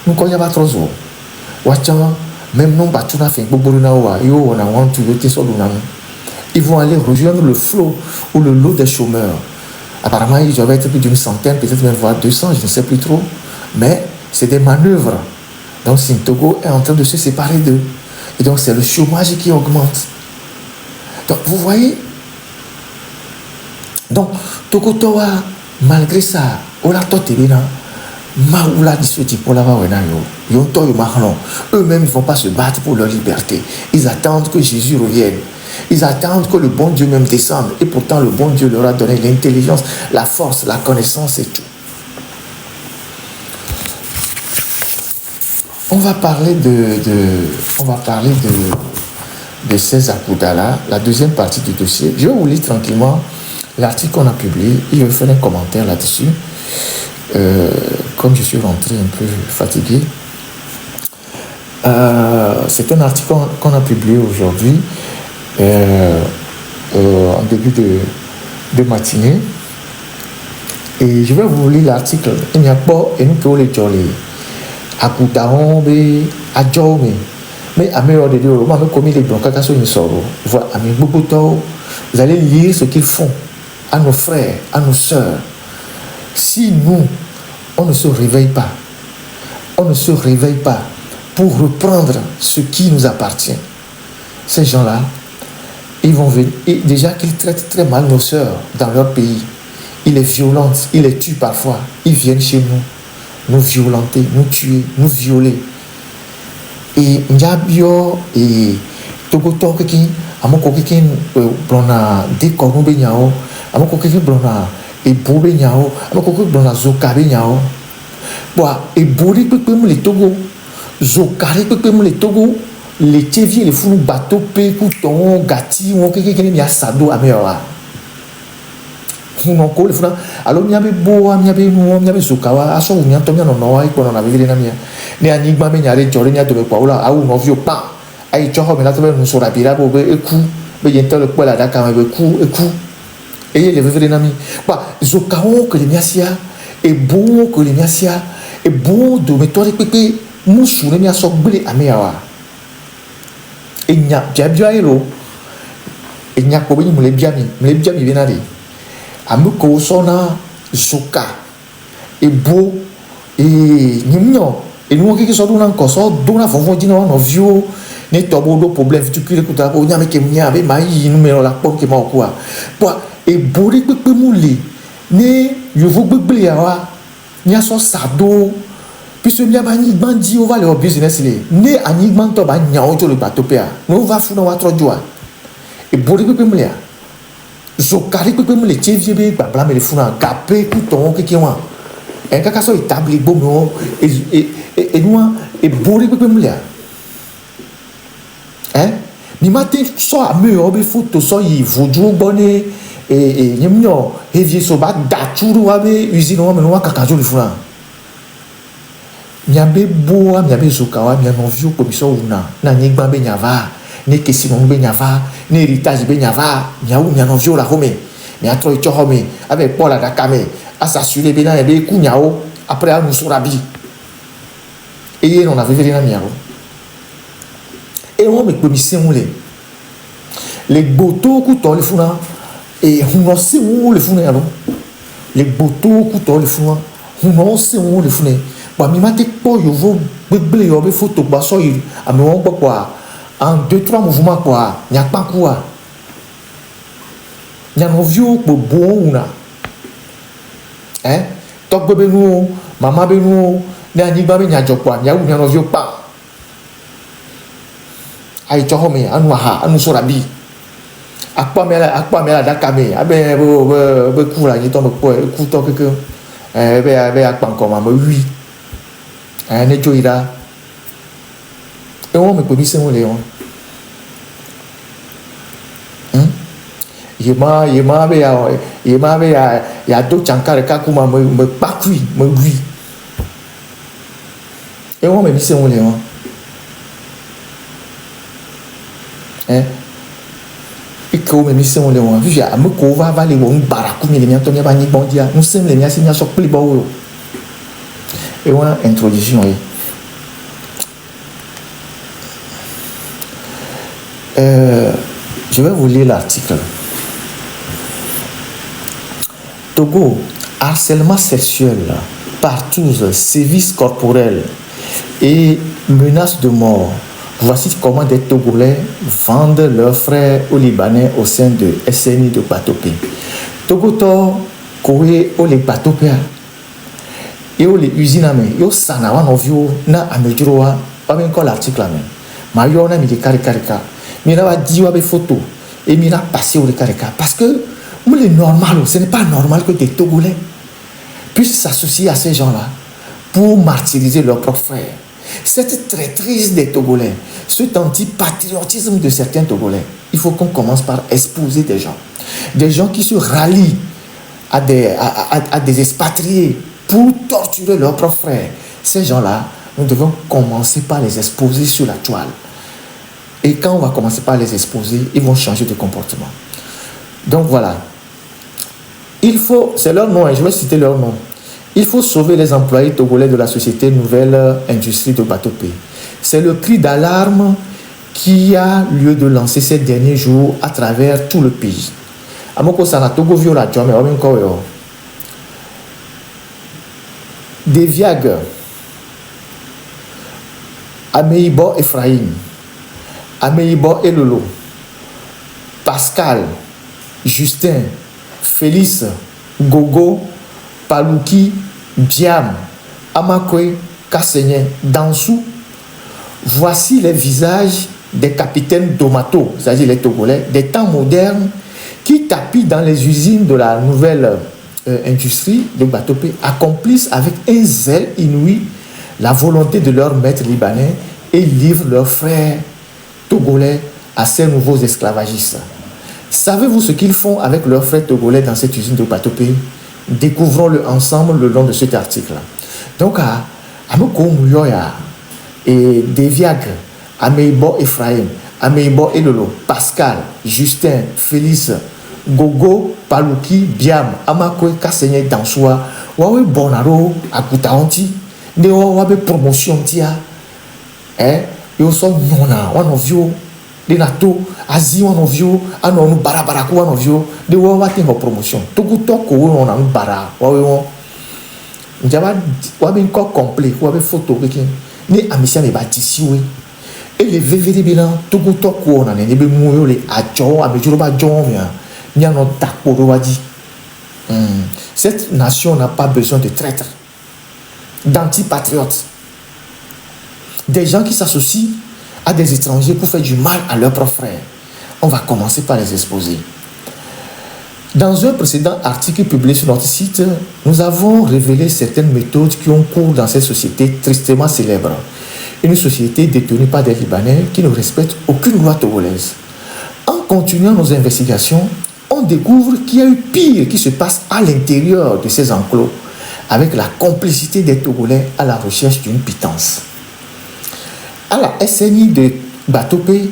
nous quand il y a pas trop zo wachan même non pas tout à fait beaucoup de nawa yo on a want to voter sur l'unam ils vont aller rejoindre le flot ou le lot des chômeurs. Apparemment ils doivent être plus d'une centaine, peut-être même voire 200, je ne sais plus trop, mais c'est des manœuvres. Donc Sintogo est en train de se séparer d'eux et donc c'est le chômage qui augmente. Donc vous voyez, donc Tokotoa malgré ça ola totebena maoula dissuti pour la wena yo yonto yo mahlo eux-mêmes ils vont pas se battre pour leur liberté. Ils attendent que Jésus revienne. Ils attendent que le bon Dieu même descende et pourtant le bon Dieu leur a donné l'intelligence, la force, la connaissance et tout. On va parler de ces Akouda-là, la deuxième partie du dossier. Je vais vous lire tranquillement l'article qu'on a publié et je vais faire un commentaire là-dessus. Comme je suis rentré un peu fatigué. C'est un article qu'on a publié aujourd'hui en début de matinée. Et je vais vous lire l'article. Il n'y a pas et nous pouvons les jolis. Akoudaon, Adjome. Mais à meilleur de Dieu, on m'a commis les blancs, cacasso, une soro. Voilà, à mes beaucoup vous allez lire ce qu'ils font à nos frères, à nos sœurs. Si nous, on ne se réveille pas pour reprendre ce qui nous appartient, ces gens-là, ils vont venir. Et déjà qu'ils traitent très mal nos sœurs dans leur pays, ils les violentent, ils les tuent parfois. Ils viennent chez nous violenter, nous tuer, nous violer. Et Ndiabio et Togoto Kiki, Amoko Kiki, Blona, Dekono Benyao, Amoko Kiki Blona, et Bo Benyao, Amoko Kiki Blona, Zoka Benyao. Bois, et Bori Pepem les Togo, Zokari Pepem les Togo, les Tchevi, les fous, bateau, Pécouton, Gati, ou Kiki, Miasado, Améora. Alors il y avait beau, il y avait Zukawa, à son union, Tomia non, et qu'on en avait vu les Namia. Né Anigma, mais il y a des Jorenia de Paula, à où on vieux pas. Aïe, John, mais là, nous sommes à Pira, pour un coup, mais il y a un tel poil à Dakar, un coup, et il y avait les Nami. Zokao, que les Miasia, et beau que les Miasia, et beau de méthode pépé, moussou, les Miaso, blé à Meawa. Et il y a bien héros, et il y a pas eu les biami, Vénari. Ameko sona Zoka et beau et nimno et nous qui sommes dans encore ça dont la fonction dit non vieux ne tobo do problème tu qui écoute la ponya mais que mia avec maï numéro la pomme qui m'a quoi et beau de peu mouli ne yo vous bébé awa nya so sado puis ce mia bani bandi on va le business ne anigman to ba nya o to le bateau pea nous va fou dans votre joie et beau de peu mouli Zokari peut me les tirer bien babla mais les fous dans capé couton qui est moi un cacasso établi bon et nous et bourré peut me les hein ni matin soit mieux on photo soit il vous joue bonnet et nimno et vieux soba daturu abe usine on me noa cacajo le fou là nyabe boa nyabe zokawa nyabe vieux commission na nyigba be nyava ne kesi mon benyava ne héritage benyava nyaou nyano viola home ni atro icho home avec Paul à Dakame à s'assurer bena et be ku nyao après à nous sorabi et on avait vu na miao et on me commission les boto ku to le funa et on sait où le funa alors les boto ku to le funa on sait où le funa ba mi mate po yo vo bebele yo be photo ba so yi ame won quoi en 2-3 mouvements quoi n'y a pas quoi n'y a non vieux pour bon là hein top bébé nous maman bébé nous n'y a ni ba n'y a job quoi n'y a non vieux pas aïe choho me anu ha anu sorabi akpa mela dakame abe be kula ni tombe ko ku to que be akpa encore ma oui ne joira et on me commission on léon yema be ya do chankare kakuma me pakui me oui et on me mission on léon hein et que on me mission on léon vu ya me ko va les bon baraku ni les miens tonya ba ni bon dia nous sommes les miens signa sur plus beau et on introduction Je vais vous lire l'article. Togo, harcèlement sexuel, partouze, sévices corporels et menaces de mort. Voici comment des Togolais vendent leurs frères aux Libanais au sein de SNI de Batopé. Togoto, Koé, au les Batopé, et au les usiname, et au Sanawa, novio, na amejroa, pas même encore l'article là même. Mayo, na mi de carica, mira va dire des photos, et mira passer au carica. Parce que, c'est normal, ce n'est pas normal que des Togolais puissent s'associer à ces gens-là pour martyriser leurs propres frères. Cette traîtrise des Togolais, cet antipatriotisme de certains Togolais, il faut qu'on commence par exposer des gens qui se rallient à des expatriés pour torturer leurs propres frères. Ces gens-là, nous devons commencer par les exposer sur la toile. Et quand on va commencer par les exposer, ils vont changer de comportement. Donc voilà. Il faut, c'est leur nom, et je vais citer leur nom. Il faut sauver les employés togolais de la société Nouvelle Industrie de Batopé. C'est le cri d'alarme qui a lieu de lancer ces derniers jours à travers tout le pays. Amoko sana Togo viola jome ominko yo. Deviag, Ameibo Ephraim, Ameibo Elolo, Pascal, Justin, Félix, Gogo, Palouki, Biam, Amakwe, Kassenye, Dansou. Voici les visages des capitaines Domato, c'est-à-dire les Togolais, des temps modernes, qui tapis dans les usines de la nouvelle industrie de Batopé, accomplissent avec un zèle inouï la volonté de leur maître libanais et livrent leurs frères togolais à ces nouveaux esclavagistes. Savez-vous ce qu'ils font avec leurs frères togolais dans cette usine de Batopé? Découvrons-le ensemble le long de cet article. Donc, à Amoko Mouyoya et Deviag, Ameibo Ephraim, Ameibo Elolo, Pascal, Justin, Félix, Gogo, Palouki, Biam, Amakwe, Kassenye, Dansoua, Wawe Bonaro, Akutaonti, ne wawe promotion tia, yo son nona, one of you, de nato, azi one of you, ano barabaraku one of you, de wawa tingo promotion. Toku toko on a bara, wawe on. Njaba, wabe encore complet, wabe photo, ni amisia me batisiwe. Et les VVD bilan, Togo toko on a ne be mouyo le adjo, abejuroba jomia. Cette nation n'a pas besoin de traîtres, d'antipatriotes, des gens qui s'associent à des étrangers pour faire du mal à leurs propres frères. On va commencer par les exposer. Dans un précédent article publié sur notre site, nous avons révélé certaines méthodes qui ont cours dans cette société tristement célèbre. Une société détenue par des Libanais qui ne respectent aucune loi togolaise. En continuant nos investigations, on découvre qu'il y a eu pire qui se passe à l'intérieur de ces enclos, avec la complicité des Togolais à la recherche d'une pitance. À la SNI de Batopé,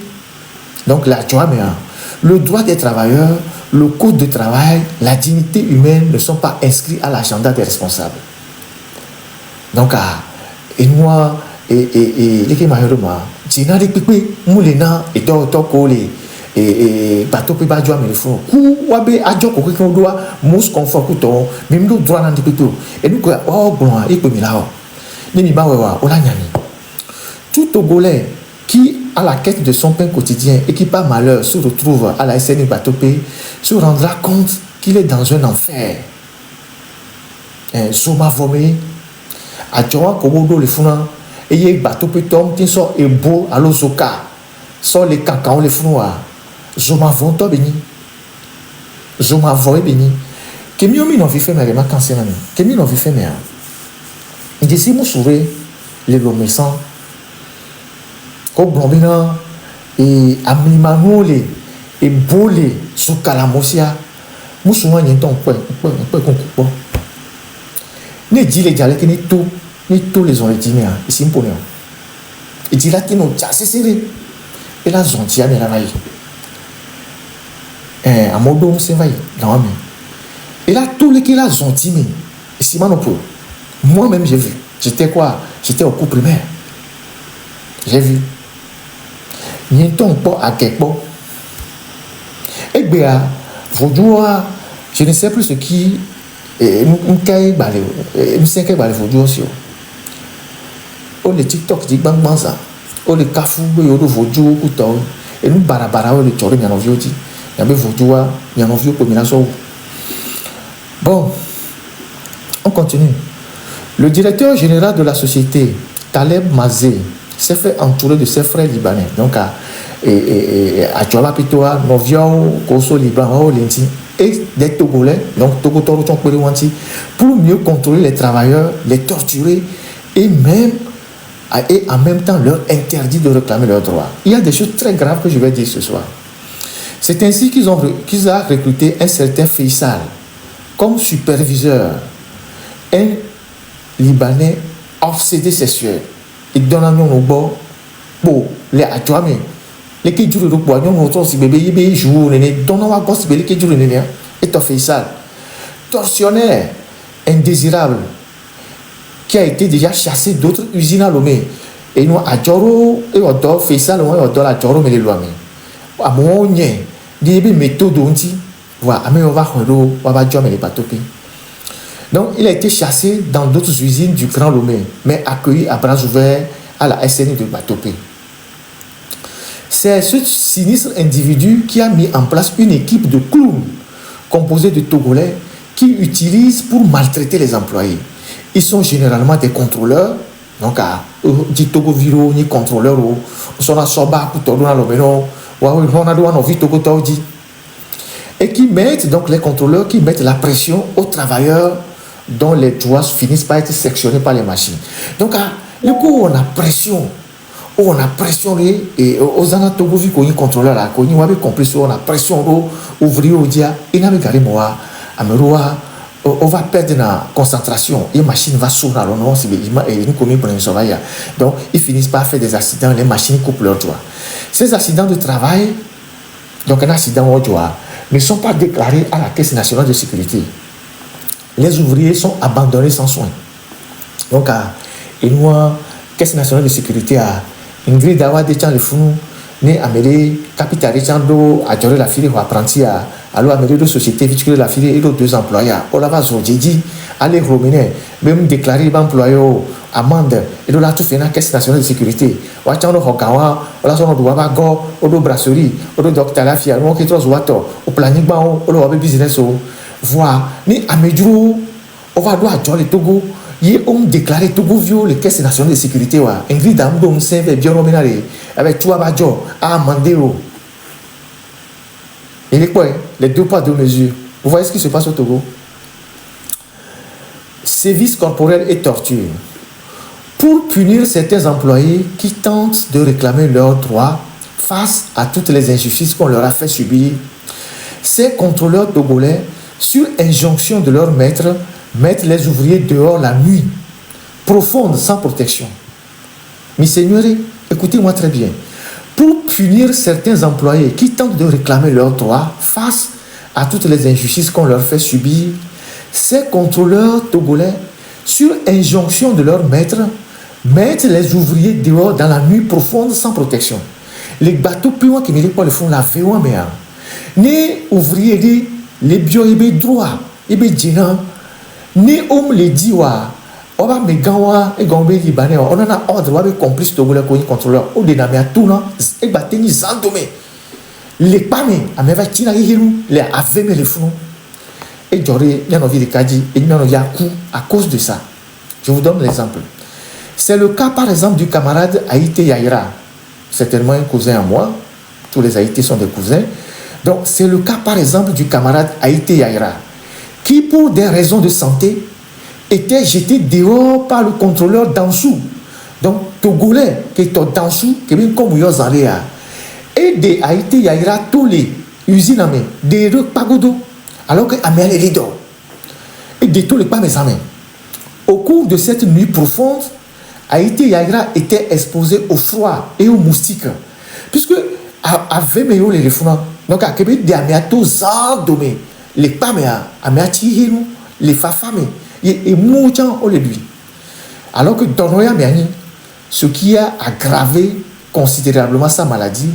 donc la Djouaméa, le droit des travailleurs, le code de travail, la dignité humaine ne sont pas inscrits à l'agenda des responsables. Donc, et moi, et les Kémaïroma, Djina de Pipé, Moulena, et Toko, et Batopé Badjoua, mais le fond, Kouabe, Adjoko, qu'on doit, Mous confort, Couton, même nous droit dans des pétos, et nous, oh, bon, et puis là, Nimibawa, Olanyani. Tout Togolais qui, à la quête de son pain quotidien et qui, par malheur, se retrouve à la SNI Batopé, se rendra compte qu'il est dans un enfer. Zoma Vomé, Adjoua, Komodo, le fond, et Batopé Tom, qui sort et beau à l'Ozoka, sort les cancans, les founoirs. Zoma Vonto Béni. Zoma Voé Béni. Kemi Omi n'en vit fait, mais ma cancer, Kemi n'en vit fait, mais. Il dit si vous sauvez les lomessants, comme Blombina, et Amimanole, et Bolé, sous Calamosia, vous souvent y a un point, ne dit les dialectes, ni tous les ont les dîners, ici, pour nous. Il dit là, qui nous a serré. Et là, Zontia me travaille. À Modo, on s'est vaillé. Et là, tous les qui là, Zontia, ici, moi-même, j'ai vu. J'étais quoi? J'étais au cours primaire. J'ai vu. n'y ton pas à quelque part. Et bien, je ne sais plus ce qui nous sais que vous aussi. Oh, les TikTok, dit bang bang ça. Oh, les cafous, yo do vojo ou tao. Et nous barabara le choré bien envie aussi. Il y a bien vojo, il y a envie pour minaso. Bon, on continue. Le directeur général de la société, Taleb Mazé, s'est fait entourer de ses frères libanais. Donc, à Tchola Pitoa, Novio, Koso Liban, Lenti, et des Togolais, donc Togo Toro Tchonkouéwanti, pour mieux contrôler les travailleurs, les torturer et en même temps leur interdit de réclamer leurs droits. Il y a des choses très graves que je vais dire ce soir. C'est ainsi qu'ils ont recruté un certain Faisal comme superviseur, un Libanais obsédé sexuel. Il donne un nom au bord pour les adjoints. Les qui jouent le bois, nous autres, si bébé, ils jouent, les donnent un gosse, les qui jouent le nez, et t'as fait ça. Tortionnaire, indésirable, qui a été déjà chassé d'autres usines à Lomé. Et nous, à Djoro, et on doit faire ça, on doit la Djoro, mais les lois. À mon nez, des méthodes d'onti, voilà, on va jamais les patopés. Donc, il a été chassé dans d'autres usines du Grand Lomé, mais accueilli à bras ouverts à la SNI de Batopé. C'est ce sinistre individu qui a mis en place une équipe de clowns composée de Togolais qui utilisent pour maltraiter les employés. Ils sont généralement des contrôleurs, donc dit Togo Viro, ni contrôleurs, ou sont à Soba, ou Togo Lomeno, ou Ronaldo, on a vu Togo Taudi. Et qui mettent, donc les contrôleurs, qui mettent la pression aux travailleurs dont les droits finissent par être sectionnés par les machines. Donc, du coup, on a pression. On a pression aux Anatogo vu qu'on y contrôle là, qu'on y avait compris, on a pression aux ouvriers au dia, et n'a pas moi, on va perdre la concentration, et la machine va s'ouvrir à l'honneur, et nous commis pour une sauvaille. Donc, ils finissent par faire des accidents, les machines coupent leurs droits. Ces accidents de travail, donc un accident au droit, ne sont pas déclarés à la Caisse nationale de sécurité. Les ouvriers sont abandonnés sans soin. Donc, et nous, Caisse nationale de sécurité a une grille d'avoir des gens les fous, mais amélioré, capital do a duré la file ou apprenti à alors amélioré de société, viticole la file et les deux employés. On l'a dit, allez, rominer, même déclarer l'employé amende, et de là tout fait dans la Caisse nationale de sécurité. Ou à Tchano Hokawa, ou là, on doit avoir go, ou de brasserie, ou de docteur la fille, ou qui trouve au planning, ou le business, voir, ni amélioré, on va doit à les Togo. Ils ont déclaré Togo viol les caisses nationales de sécurité. Ingrid Amdon servait bien nominal avec tout Abadjo à Mandéo. Il est quoi? Les deux poids, deux mesures. Vous voyez ce qui se passe au Togo? Sévices corporels et torture. Pour punir certains employés qui tentent de réclamer leurs droits face à toutes les injustices qu'on leur a fait subir, ces contrôleurs togolais, sur injonction de leur maître, mettre les ouvriers dehors la nuit, profonde, sans protection. Mes seigneurs, écoutez-moi très bien. Pour punir certains employés qui tentent de réclamer leurs droits face à toutes les injustices qu'on leur fait subir, ces contrôleurs togolais, sur injonction de leur maître, mettent les ouvriers dehors dans la nuit profonde, sans protection. Les bateaux puants qui ne pas le font la véo, mais les ouvriers, les bio, ils droit, ils dînant. Ni homme les dit on va me gawa et gombe libanais on a ordre on va complice togolais qu'on contrôleur au dénamé à tout non et bateni zandomé les pamé à me va tina hiru les avait me les fous et j'aurais bien envie de kadi et bien envie à cause de ça. Je vous donne l'exemple. C'est le cas par exemple du camarade Haïté Yaira, certainement un cousin à moi, tous les Haïtés sont des cousins. Donc c'est le cas par exemple du camarade Haïté Yaira, qui, pour des raisons de santé, était jeté dehors par le contrôleur Dansou. Donc, Togolais, qui est Dansou, qui est bien comme Yozaléa. Et de Haïti, Yaira, tous les usines, des Pagodo, alors que Amel est leader. Et de tous les pas mes amis. Au cours de cette nuit profonde, Haïti, Yaira était exposé au froid et aux moustiques. Puisque, avec mes les référents, donc, à Québec, des Amiato Zandomé. Les paméas, les fafamés, et mouchan au lui. Alors que dans Noya Miani, ce qui a aggravé considérablement sa maladie,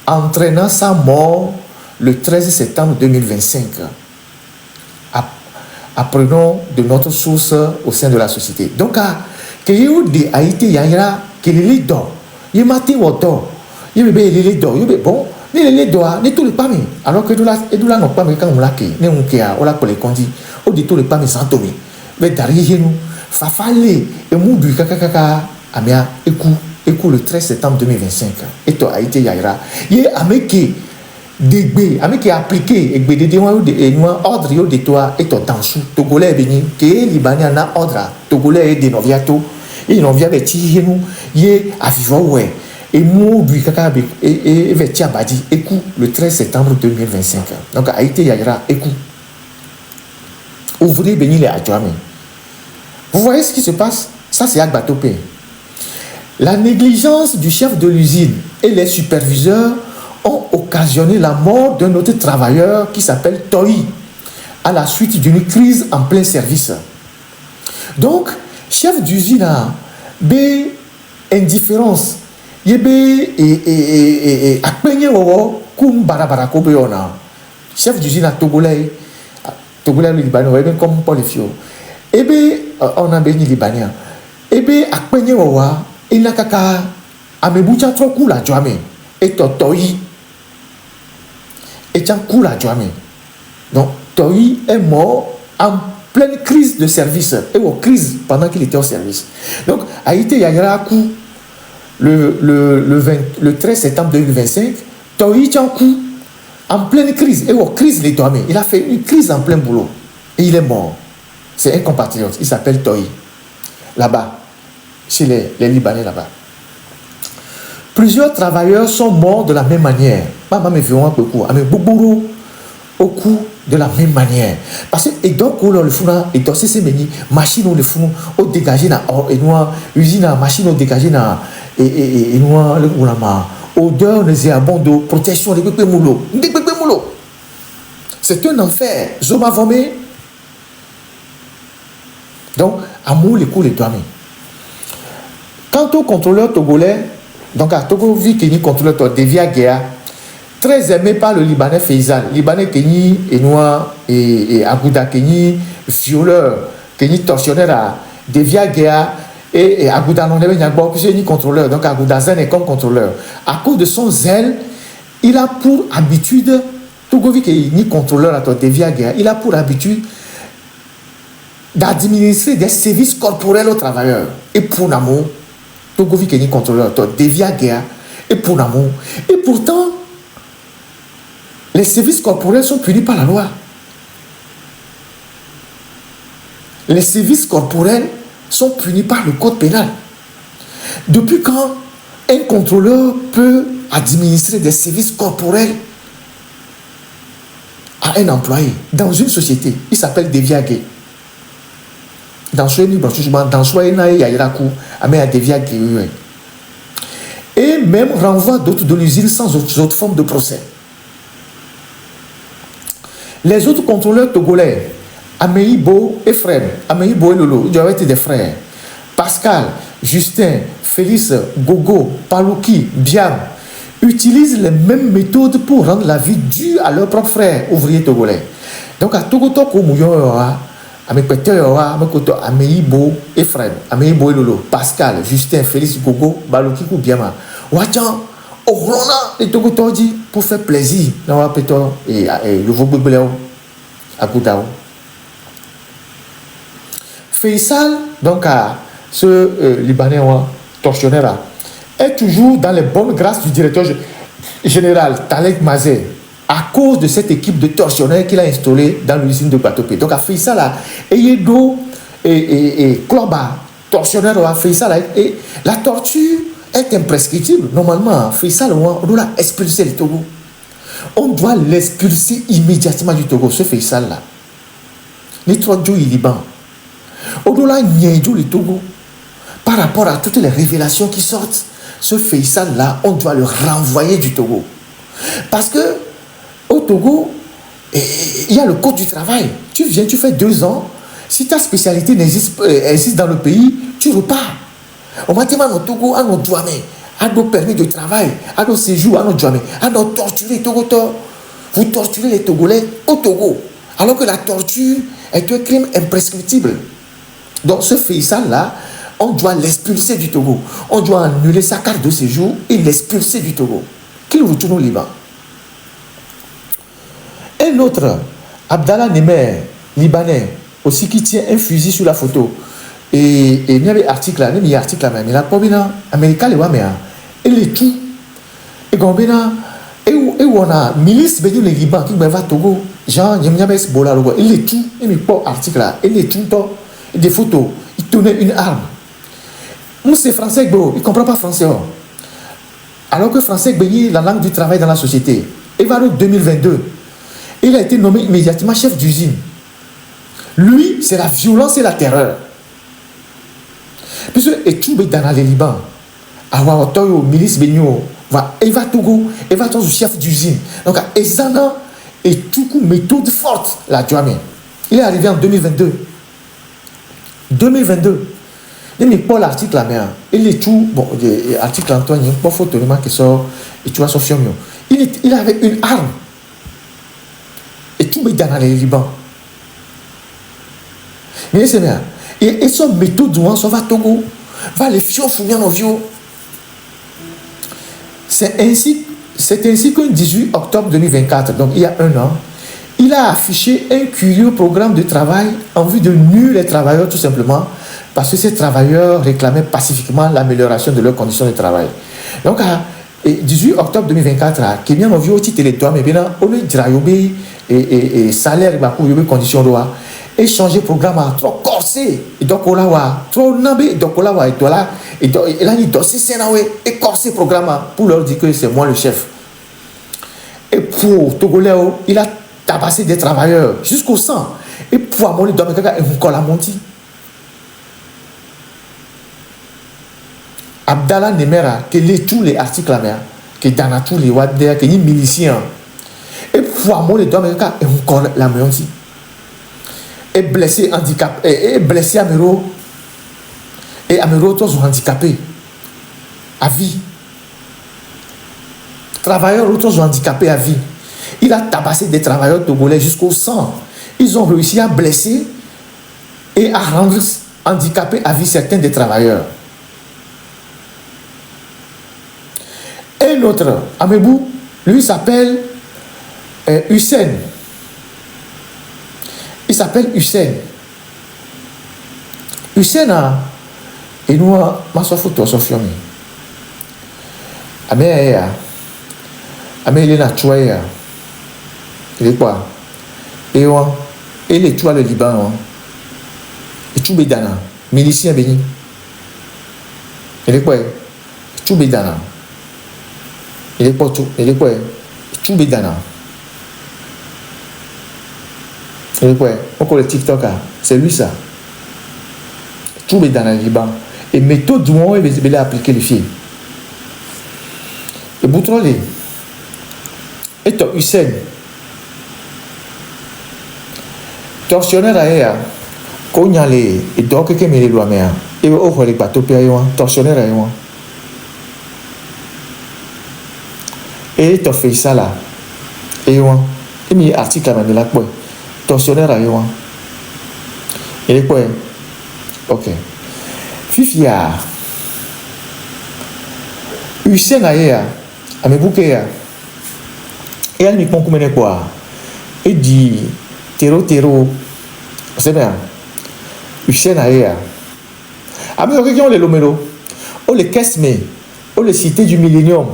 entraînant sa mort le 13 septembre 2025. Apprenons de notre source au sein de la société. Donc, que you de Haïti yaira que les do, y mati woto, y bebe les do, y bebe bon, ni les do, ni tous les pami. Alors que nous là non pas mais quand on l'a qui, ni on qui a, on l'a pour les condi, on dit tous les pami sans tomber. Mais derrière nous, fafale et moudu kaka amia écoute le 13 septembre 2025. Et toi Haïti yaira, y ameki dégbe avec qui appliqué et de ordre yo de toi et ton dansou togolais béni que libanais na ordre togolais de noviato et novia beti nous yé afivo ouais et mou du kaka et veti abadi écoute le 13 septembre 2025. Donc Haïti yagira écoute ouvrez béni les adjoints. Vous voyez ce qui se passe? Ça c'est Agbatopé. La négligence du chef de l'usine et les superviseurs ont occasionné la mort d'un autre travailleur qui s'appelle Toi à la suite d'une crise en plein service. Donc, chef d'usine a indifférence. Chef d'usine à Togolais le Libanais, comme Paul Fio. Et bien, on a béni Libanais. Et bien, il n'a qu'à améboucha trop cool à Djamé. Et Toi et un coup la joie. Donc, Toi est mort en pleine crise de service et en crise pendant qu'il était au service. Donc, Haïti Yagira coup le 13 septembre 2025, Toi est un coup en pleine crise et en crise les Toi. Il a fait une crise en plein boulot et il est mort. C'est un compatriote, il s'appelle Toi. Là-bas, chez les Libanais là-bas. Plusieurs travailleurs sont morts de la même manière. Maman me fait un peu court, mais beaucoup au coup de la même manière. Parce que et donc le fou et donc c'est meni machine le fou au dégager na et noir usine à machine au dégager na et noir le oulama odeur les abons d'eau protection des pépé moulo. C'est un enfer. Zoma vomé. Donc amour les coups les doigts. Quant au contrôleur togolais, donc à Togo, vu qu'il y a contrôleur Devia Guéa, très aimé par le Libanais Faisal. Libanais Kenyi et Noir et Agouda Kenyi, violeur, Kenyi tortionnaire à Devia Guéa et Agouda non devait ni contrôleur. Donc Agouda Zen est comme contrôleur. À cause de son zèle, il a pour habitude, Togo vu qu'il y a contrôleur à Devia Guéa, il a pour habitude d'administrer des services corporels aux travailleurs. Et pour l'amour, Togo vu qu'il y a contrôleur, Devia Guéa et pour l'amour. Et pourtant, les services corporels sont punis par la loi. Les services corporels sont punis par le code pénal. Depuis quand un contrôleur peut administrer des services corporels à un employé dans une société? Il s'appelle Devia Guéa. Dans ce livre, dans ce et même renvoi d'autres de l'usine sans autre forme de procès. Les autres contrôleurs togolais, Améibo et frère, Améibo et Lolo, ils doivent être des frères. Pascal, Justin, Félix, Gogo, Palouki, Biam, utilisent les mêmes méthodes pour rendre la vie dure à leurs propres frères ouvriers togolais. Donc à Togo Toko Mouyon, Améibo et frère, Améibo et Lolo, Pascal, Justin, Félix, Gogo, Palouki ou Biama. Wajan, Orona et Togo Todi pour faire plaisir. Et le Vobéléo à Goudao. Faisal, donc à ce Libanais tortionnaire, est toujours dans les bonnes grâces du directeur général Talek Mazé à cause de cette équipe de tortionnaires qu'il a installée dans l'usine de Batopé. Donc à Faisal, Eyedo et Kloba, tortionnaire à Faisal, et la torture est imprescriptible. Normalement, Faisal, on doit expulser le Togo. On doit l'expulser immédiatement du Togo, ce Faisal-là. Les 3 jours, il Liban. On doit le Togo. Par rapport à toutes les révélations qui sortent, ce Faisal-là, on doit le renvoyer du Togo. Parce que au Togo, il y a le code du travail. Tu viens, tu fais 2 ans. Si ta spécialité existe dans le pays, tu repars. Au matin, au Togo, à nos douanes, à nos permis de travail, à nos séjours, à nos jamais, à nos torturer Togo. Vous torturez les Togolais au Togo, alors que la torture est un crime imprescriptible. Donc ce Faisal-là, on doit l'expulser du Togo. On doit annuler sa carte de séjour et l'expulser du Togo. Qu'il retourne au Liban. Un autre, Abdallah Nemer, Libanais, aussi qui tient un fusil sur la photo. Et il y avait un article là, il y a un article là, mais il y a un américain, il est tout. Et quand on a milice le Liban qui va Togo, genre, il y a il est tout, il y a un article là, il est tout, des photos, il tenait une arme. Moi, c'est français, bro, il ne comprend pas français. Alors que français, c'est la langue du travail dans la société. Evaro 2022, il a été nommé immédiatement chef d'usine. Lui, c'est la violence et la terreur. Puisque et tout dans le Liban, avoir Toyo, milice Benio, il va Togo, il va être chef d'usine. Donc, Ezana et tout méthode forte, la Djamé. Il est arrivé en 2022. 2022. Il n'est pas l'article là, mais il est tout. Bon, l'article Antoine, il n'y a pas photo qui sort, et tu vois son film. Il avait une arme. Et tout dans le Liban. Mais c'est bien. Et son méthode douan, ça va Togo, va les fios finir nos vieux. C'est ainsi qu'un 18 octobre 2024, donc il y a un an, il a affiché un curieux programme de travail en vue de nuire les travailleurs tout simplement parce que ces travailleurs réclamaient pacifiquement l'amélioration de leurs conditions de travail. Donc, 18 octobre 2024, Kenya m'a vu au titre de l'étoile, mais bien, on est dirayobé et salaire, et conditions de loi. Et changer programme à trop corsé et donc on l'a trop nabé donc on l'a et toi là et là il doit se sénawer et corser programme pour leur dire que c'est moi le chef. Et pour Togolais il a tabassé des travailleurs jusqu'au sang et pour avoir les doigts et encore la montie. Abdallah Nemera qui lit tous les articles là qui dans tous les wadder qui est milicien et pour avoir les doigts et encore la montie. Et blessé, handicapé, et blessé Amero. Et Amero, tous sont handicapés. À vie. Travailleurs, autres sont handicapés à vie. Il a tabassé des travailleurs togolais jusqu'au sang. Ils ont réussi à blesser et à rendre handicapés à vie certains des travailleurs. Un autre, Amebou, lui s'appelle Hussein. Il s'appelle Hussein. Hussein a et nous ma photo sur film. Amé il est naturel. Il est quoi? Et il est tout le Liban. Et tout bédana. Milicien béni. Il est quoi? Tout bédana. Il est pas tout. Il est quoi? Tout bédana. Et quoi? Encore le TikTok, c'est lui ça. Tout est dans le Liban. Et méthode d'où il a appliqué les filles. Et Boutrolé. Et toi, Hussein. Tortionnaire à quand il y a les. Et donc, quelqu'un me les doit, mais. Et on voit les bateaux, tortionnaire à et tu fais ça là. Et on. Il y a un article à la quoi. Tortionnaire à Yohan. Il est quoi? Ok. Fifia. Hussein Aïa. Ameboukéa. Et elle me comprend quoi? Et dit terreau. C'est bien. Hussein Aïa. Ameboukéa, qui ont les lomelo. On les caisse, mais. On les cités du millénium.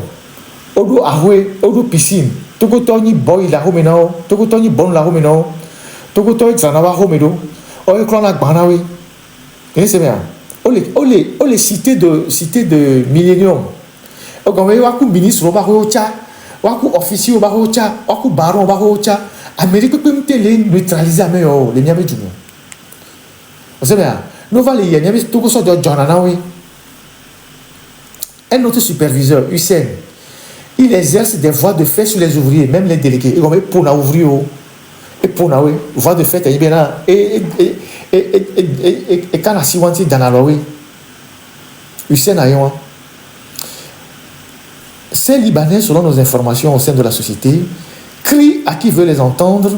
On doit avouer. On doit piscine. Toko Tony boy la homenao. Toko Tony bon la homenao. Toko toi zanawa homedo o e klona gbanawe et c'est bien o les cités de millénium o gomé wa ku ministre ba ho cha wa ku officier ba ho cha wa ku baron ba ho cha Amérique peut télé neutraliser mais les miami du c'est bien nous va les miami toko so de jonanawe un autre superviseur Hussein il exerce des voies de fait sur les ouvriers même les délégués et gomé pour na ouvrier et pour nous, voie de fait, et quand on s'y voit dans la loi, Hussein Ayon, ces Libanais, selon nos informations au sein de la société, crient à qui veut les entendre,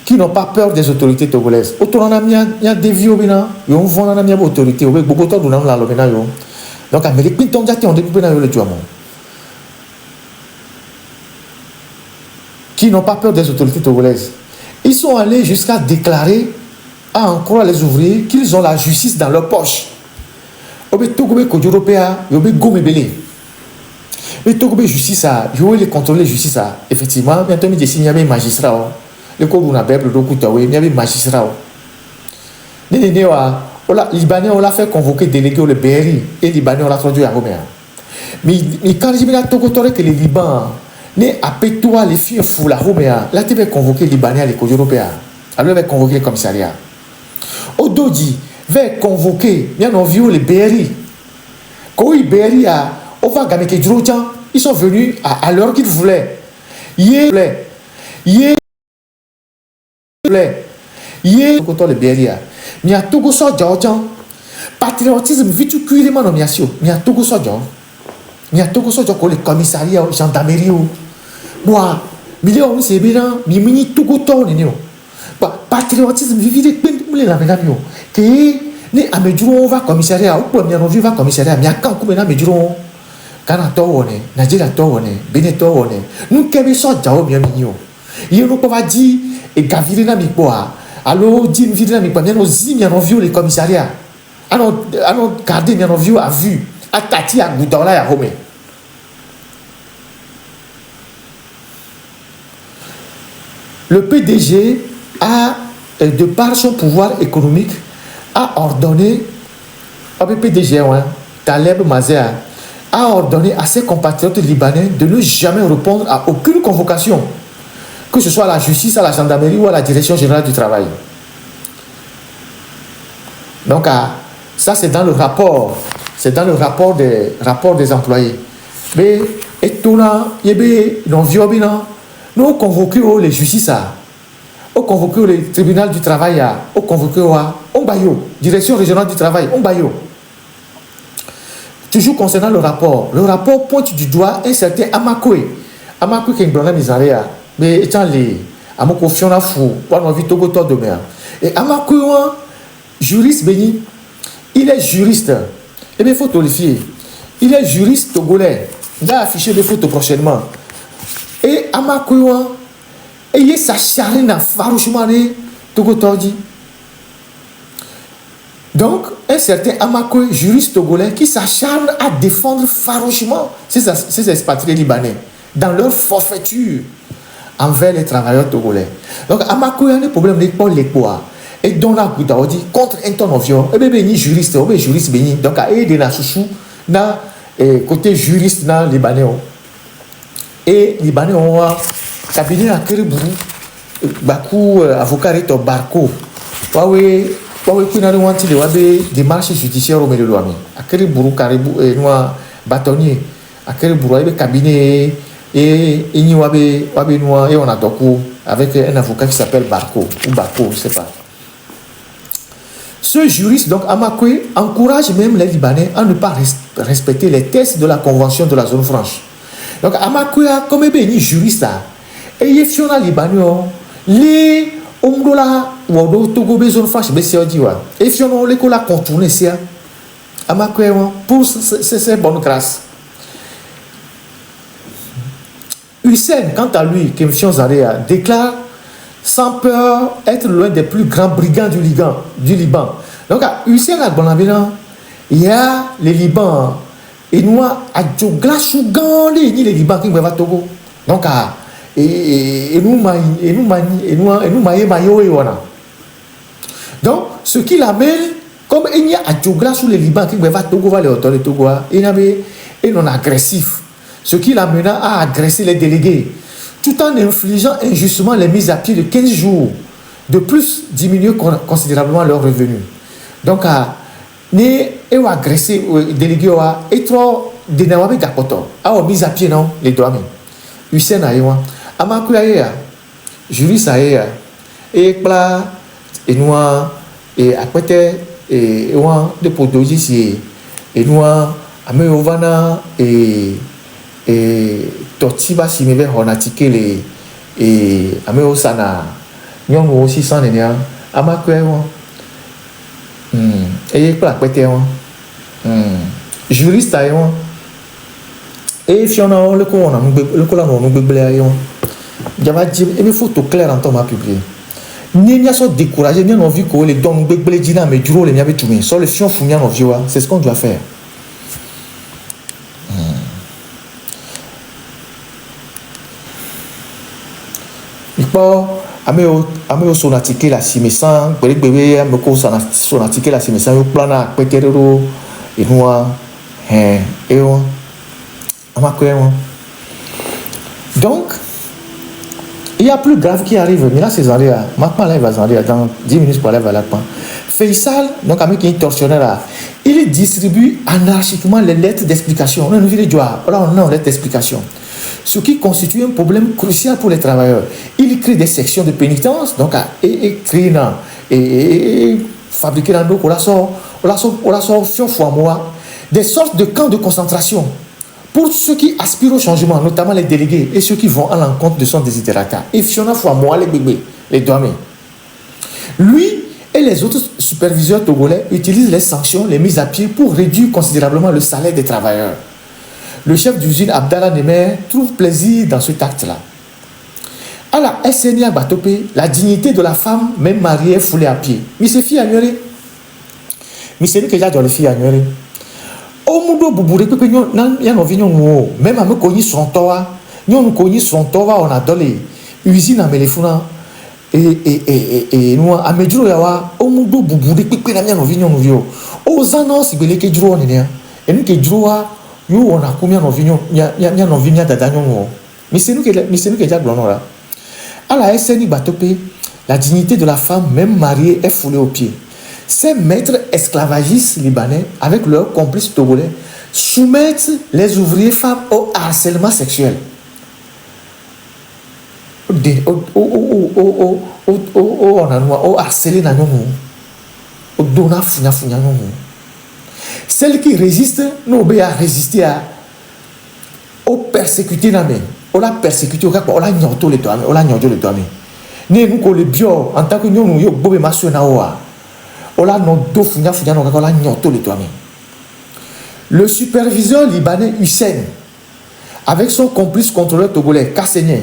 qui n'ont pas peur des autorités togolaises. Il y a des vieux, il y a des autorités, beaucoup de gens. Donc, qui n'ont pas peur des autorités togolaises. Ils sont allés jusqu'à déclarer, à en croire les ouvriers, qu'ils ont la justice dans leur poche. Mais Togo justice, je vais les contrôler justice. Effectivement, bientôt il y a des magistrats. Le corps on a bien il y a des magistrats. Les Libanais on l'a fait convoquer délégué le BRI et les Libanais on l'a traduit à Roméa. Mais quand je dis Togo que les Liban ne appellent toi les filles fou la Roméa, là tu vas convoquer les Libanais à l'école européenne. Alors il va convoquer le commissariat. Ododi va convoquer bien en vieux les BRI. Quand il BRI a on va gagner que ils sont venus à l'heure qu'ils voulaient. Quand le BRIA, il y a tout ça patriotisme vite cuirément nomination. Il y a tout ça il y a tout ça le commissariat, gendarmerie. Moi, millions c'est bien, mini tout goûtons patriotisme vite les la médaille. Que ni à Medjuro on va commissariat, ou pour bien on va commissariat, mais à quand comme na Medjuro. Kana towone, Nigeria towone, Benin towone. Nous kebe so jao bien mignon. Il nous pas dit et gavire na mikboa. Alors dit nous vide na mikboa, bien nos zi bien vu les commissariats. Alors garder bien vu à vue. À tati à goudola ya home. Le PDG a de par son pouvoir économique a ordonné au PDG Taleb Mazea a ordonné à ses compatriotes libanais de ne jamais répondre à aucune convocation, que ce soit à la justice, à la gendarmerie ou à la direction générale du travail. Donc, ça c'est dans le rapport, des employés. Mais, nous convoquons les justices, nous convoquons le tribunal du travail, nous convoquons la direction régionale du travail, toujours concernant le rapport pointe du doigt un certain Amakwe qui est un misère, mais étant les Amako Fiona Fou, on a vu Togo demain. Et Amakwe, juriste béni, il est juriste. Et bien, il faut qualifier. Il est juriste togolais. Il va afficher des photos prochainement. Et Amakwe, il s'acharne farouchement Togo Tordi. Donc, un certain Amakwe, juriste togolais, qui s'acharne à défendre farouchement ces expatriés libanais dans leur forfaiture envers les travailleurs togolais. Donc, Amakwe a un problème de Paul Lekboa. Et donc, là, contre un ton avion, et bien, ni juriste, ou bien juriste, béni. Donc, à aider la chouchou, na côté juriste, na libanais. Et libanais, on a cabinet à Kéribou, Bakou, avocat, et Barco. Waoué. Pour que nous ayons des démarches judiciaires au milieu de l'ami. À quel bourreau caribou et noir bâtonnier. À quel bourreau et cabinet et il y a noir et on a beaucoup avec un avocat qui s'appelle Barco ou Barco, je ne sais pas. Ce juriste, donc Amakwe, encourage même les Libanais à ne pas respecter les tests de la convention de la zone franche. Donc Amakwe, comme un juriste, et il y a Libanais, les Omdola ou Togo besoin fâche bessia diwa et si on les colla contourner ça Amakwe pour ces bonnes grâces. Hussein quant à lui Kemfion Zaria déclare sans peur être l'un des plus grands brigands du Liban. Donc Hussein à Bonavina il y a les Liban et nous à glace ou gandé ni les Liban qui va Togo. Donc donc, ce qui l'amène, comme il y a un géographe sur les Liban qui va Togo, va les autorités Togo, il est non agressif. Ce qui l'amène à agresser les délégués, tout en infligeant injustement les mises à pied de 15 jours, de plus diminuer considérablement leurs revenus. Donc, il a agressé les délégués, et trop d'énerver Gapoto, a mis à pied non, les doigts. Hussein Aïwa. Amakwe aïe, juriste aïe, et pla, et noir, et après, et ouan, de potoji si, et noir, améovana, et et Totiba si me honatike les et ameo sana nyongo aussi sans nenia amakwe won et quoi pété won juriste ayon et fiona le ko on le ko la no gbegble ayon jaba di et mes photos claires en temps m'a publié ni nya so découragé ni on vu ko les don gbegble dina mais duro les nya be tumi so le fion fumia no viwa c'est ce qu'on doit faire. Ameo sonatike la simesan bebe ameko sonatike la simesan yo plana peterero inua eo amakwemo. Donc il y a plus grave qui arrive. Mais là c'est Zaria maintenant là il va Zaria dans 10 minutes pour aller vers la pan. Faisal donc avec un tortionnaire là il distribue anarchiquement les lettres d'explication. On a une vidéo là on a une lettre d'explication. Ce qui constitue un problème crucial pour les travailleurs. Il crée des sections de pénitence, donc et créer et fabriquer dans on la sort des sortes de camps de concentration pour ceux qui aspirent au changement, notamment les délégués et ceux qui vont à l'encontre de son desiderata. Et Fiona Fouamoua, les bébés, les douaniers. Lui et les autres superviseurs togolais utilisent les sanctions, les mises à pied pour réduire considérablement le salaire des travailleurs. Le chef d'usine Abdallah Nemer trouve plaisir dans cet acte-là. À la SNIA Batopé, la dignité de la femme, même mariée, est foulée à pied. Mais c'est fille à ignorer. Mais c'est nous qui avons les filles à ignorer. Au monde boubouré, même à me connaître son toit, nous connaissons son toit, on a donné usine à Melefuna et nous à Medjuro Yawa, au monde boubouré, aux annonces, il y a des gens et nous qui yo on a combien d'environ nya n'environ d'adagnon mais c'est nous qui déjà blanc là à la SNI Batopé la dignité de la femme même mariée est foulée aux pieds. Ces maîtres esclavagistes libanais avec leurs complices togolais soumettent les ouvriers femmes au harcèlement sexuel au harceler na nyongo au dona funya nyongo. Celles qui résistent n'ont pas à résister au persécuté on l'a persécuté on l'a nyoto le doigt on l'a nyoto le doigt ne nous ko le bio en tant que nous yo bobe maso na oa on l'a no do funya no on l'a nyoto le doigt. Le superviseur libanais Hussein avec son complice contrôleur togolais Kassenien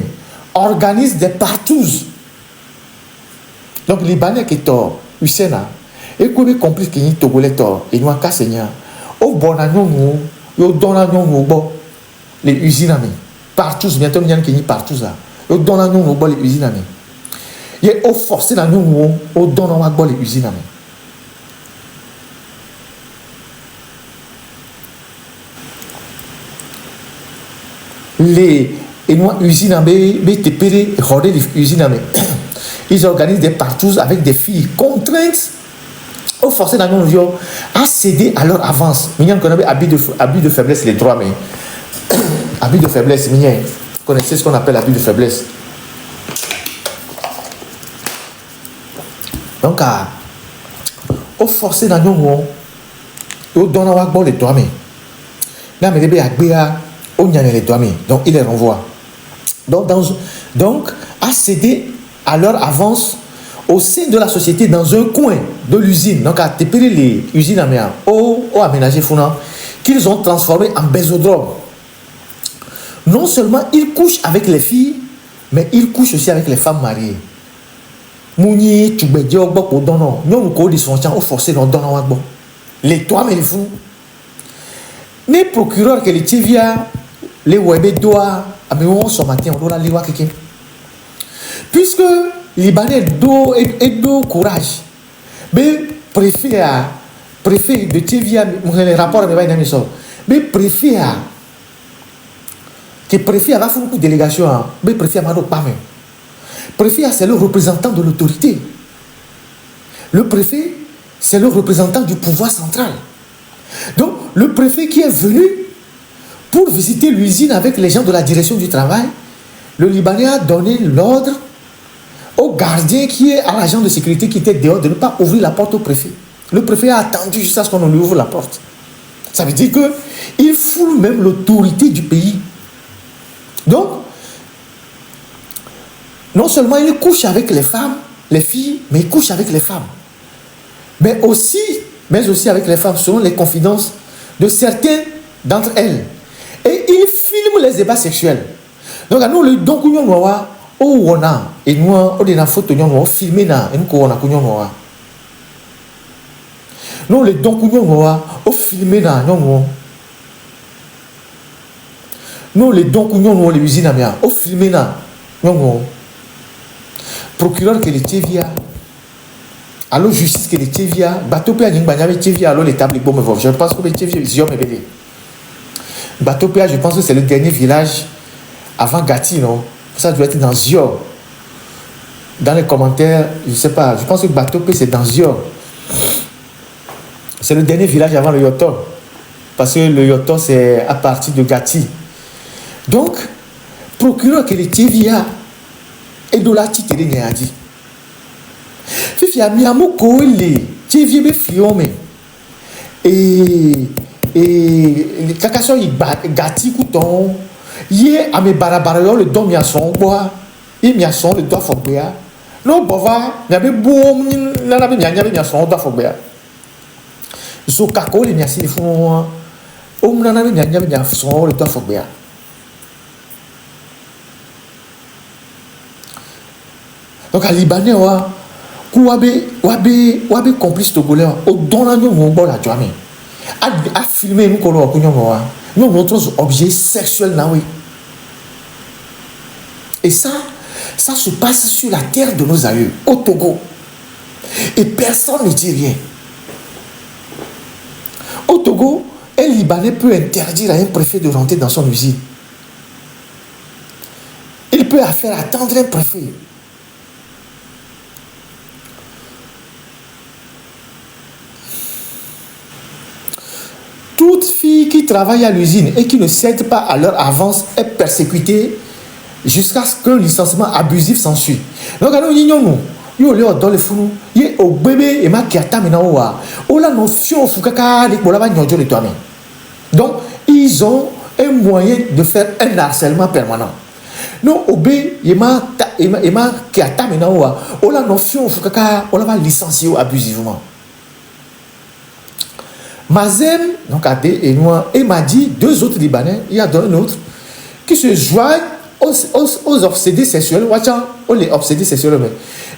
organise des partouzes. Donc libanais qui est tort Hussein et comme complice qui est togolais tort et nous Kassenien au bon agnon yo don agnon bo les usines ami partout bientôt il y a qui partout ça yo don agnon bo les usines ami il est au forcer l'agnon au don bo les usines ami les et nous usines ami te péré rodé les usines ami ils organisent des partout avec des filles contraintes au forcer dans nos vieux à céder à leur avance. Mignon connaît abus de faiblesse les droits mais abus de faiblesse mignon. Vous connaissez ce qu'on appelle abus de faiblesse. Donc au forcer dans nos au donner à bon les droits mais là mais les agbéa au nyane les droits mais donc il les renvoie. Donc à céder à leur avance au sein de la société dans un coin de l'usine, donc à téper les usines au aménagé Funa, qu'ils ont transformé en bésodrome. Non seulement ils couchent avec les filles, mais ils couchent aussi avec les femmes mariées. Mouni, tu me dis, oh, bon, non, nous, nous, dysfonction, au forcé, non, non, non, les toits, mais les fous. Les procureurs que les Tivia, les Webé doit, mais on ce matin, on doit aller voir quelqu'un. Puisque Libanais et do courage. Mais préfet de Tivia, les rapports avec les amis, mais préfet va faire une délégation, mais préfet m'a pas même. Préfet c'est le représentant de l'autorité. Le préfet c'est le représentant du pouvoir central. Donc le préfet qui est venu pour visiter l'usine avec les gens de la direction du travail, le Libanais a donné l'ordre au gardien qui est à l'agent de sécurité qui était dehors de ne pas ouvrir la porte au préfet. Le préfet a attendu jusqu'à ce qu'on lui ouvre la porte. Ça veut dire qu'il foule même l'autorité du pays. Donc, non seulement il couche avec les femmes, les filles, mais il couche avec les femmes. Mais aussi avec les femmes, selon les confidences de certains d'entre elles. Et il filme les débats sexuels. Donc, nous, le don qu'on a, on a, et nous, on a des photos, on a filmé, et nous, on a. Nous, le don qu'on a, on filmé, nous, les dons qu'on a, les usines, on filmé, procureur que les TVA, alors justice que les TVA, bateau péage, alors l'établi, bon, je pense que les TVA, bateau péage, je pense que c'est le dernier village avant Gati, non? Ça doit être dans Zior. Dans les commentaires, je ne sais pas, je pense que bateau péage, c'est dans Zior. C'est le dernier village avant le Yoto. Parce que le Yoto, c'est à partir de Gati. Donc, procureur que les TVA, et de la tite de Nyadi. Fifi a mis à mon collègue, tu viens me fiome. Et les cacassons, ils gâti couton. Hier, à mes barabarayo, le don m'a son bois. Il m'a son le doigt fobéa. Non, bova, il y avait boum, il y avait m'a son doigt fobéa. Zokako, il m'a si fou. Il y avait m'a son le doigt fobéa. Donc, à Libanais, wabe complice togolais, au don la nous on la jamie. A filmer nous qu'on a nous montrons objets sexuels là oui. Et ça se passe sur la terre de nos aïeux, au Togo. Et personne ne dit rien. Au Togo, un Libanais peut interdire à un préfet de rentrer dans son usine. Il peut faire attendre un préfet. Toute fille qui travaille à l'usine et qui ne cède pas à leur avance est persécutée jusqu'à ce qu'un licenciement abusif s'ensuit. Donc, ils ont un moyen de faire un harcèlement permanent. Non, on va licencier abusivement. Mazem, donc et m'a dit deux autres Libanais, il y a un autre, qui se joignent aux obsédés sexuels. Les obsédés sexuels.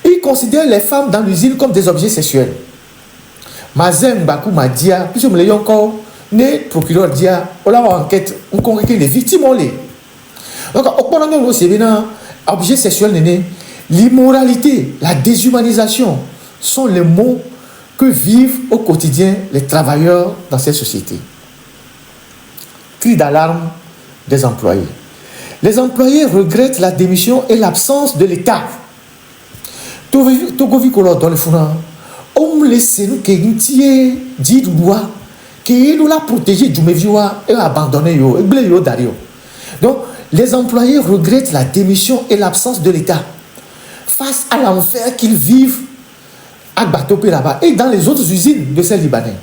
Ils considèrent les femmes dans l'usine comme des objets sexuels. Mazem Bakou m'a dit, puisque je me l'ai encore, le procureur dit, on a une enquête, on connaît les victimes. Donc, objet sexuel, l'immoralité, la déshumanisation sont les mots que vivent au quotidien les travailleurs dans cette société. Cri d'alarme des employés. Les employés regrettent la démission et l'absence de l'État. Togo Vicolo dans le fournant, on laisse nous que nous tire dit doigt que nous la protéger du mévioa et abandonner yo et blé yo dario. Donc les employés regrettent la démission et l'absence de l'État face à l'enfer qu'ils vivent à Batopé là-bas et dans les autres usines de ces Libanais.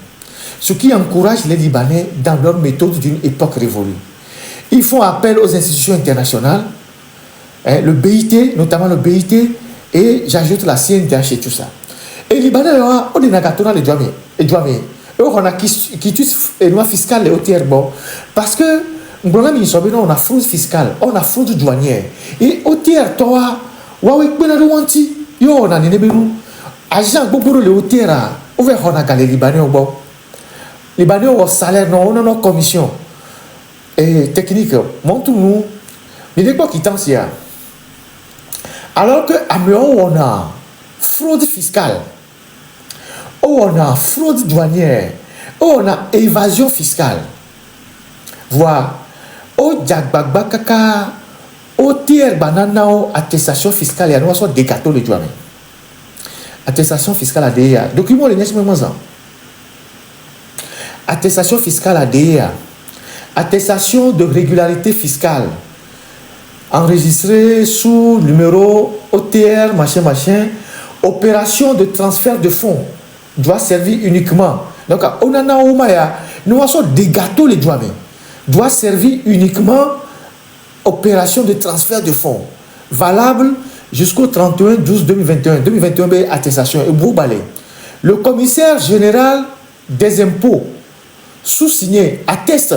Ce qui encourage les Libanais dans leur méthode d'une époque révolue. Ils font appel aux institutions internationales, le BIT, notamment le BIT, et j'ajoute la CNDH et tout ça. Et les Libanais, on est dans les douaniers. On a quitus et loi fiscale et OTR. Parce que, on a fraude fiscale, on a fraude douanière. Et OTR, toi, on a agent beaucoup de l'OTR, on va les Libanais. Les Libanais ont salaire, on a nos commissions. Et technique, montre-nous. Mais de quoi qui t'en sert? Alors que à on a fraude fiscale, on a fraude douanière, on a évasion fiscale. Voilà. Au Djagbagba Kaka, au tiers banana, attestation fiscale, il y a soit des gâteaux de douane. Attestation fiscale à DEA. Document les nest même ça. Attestation fiscale à DEA. Attestation de régularité fiscale enregistrée sous numéro OTR machin, opération de transfert de fonds doit servir uniquement. Donc on a nous avons des gâteaux les douanes doit servir uniquement opération de transfert de fonds valable jusqu'au 31/12/2021. 2021, attestation. Et vous balez. Le commissaire général des impôts, sous-signé, atteste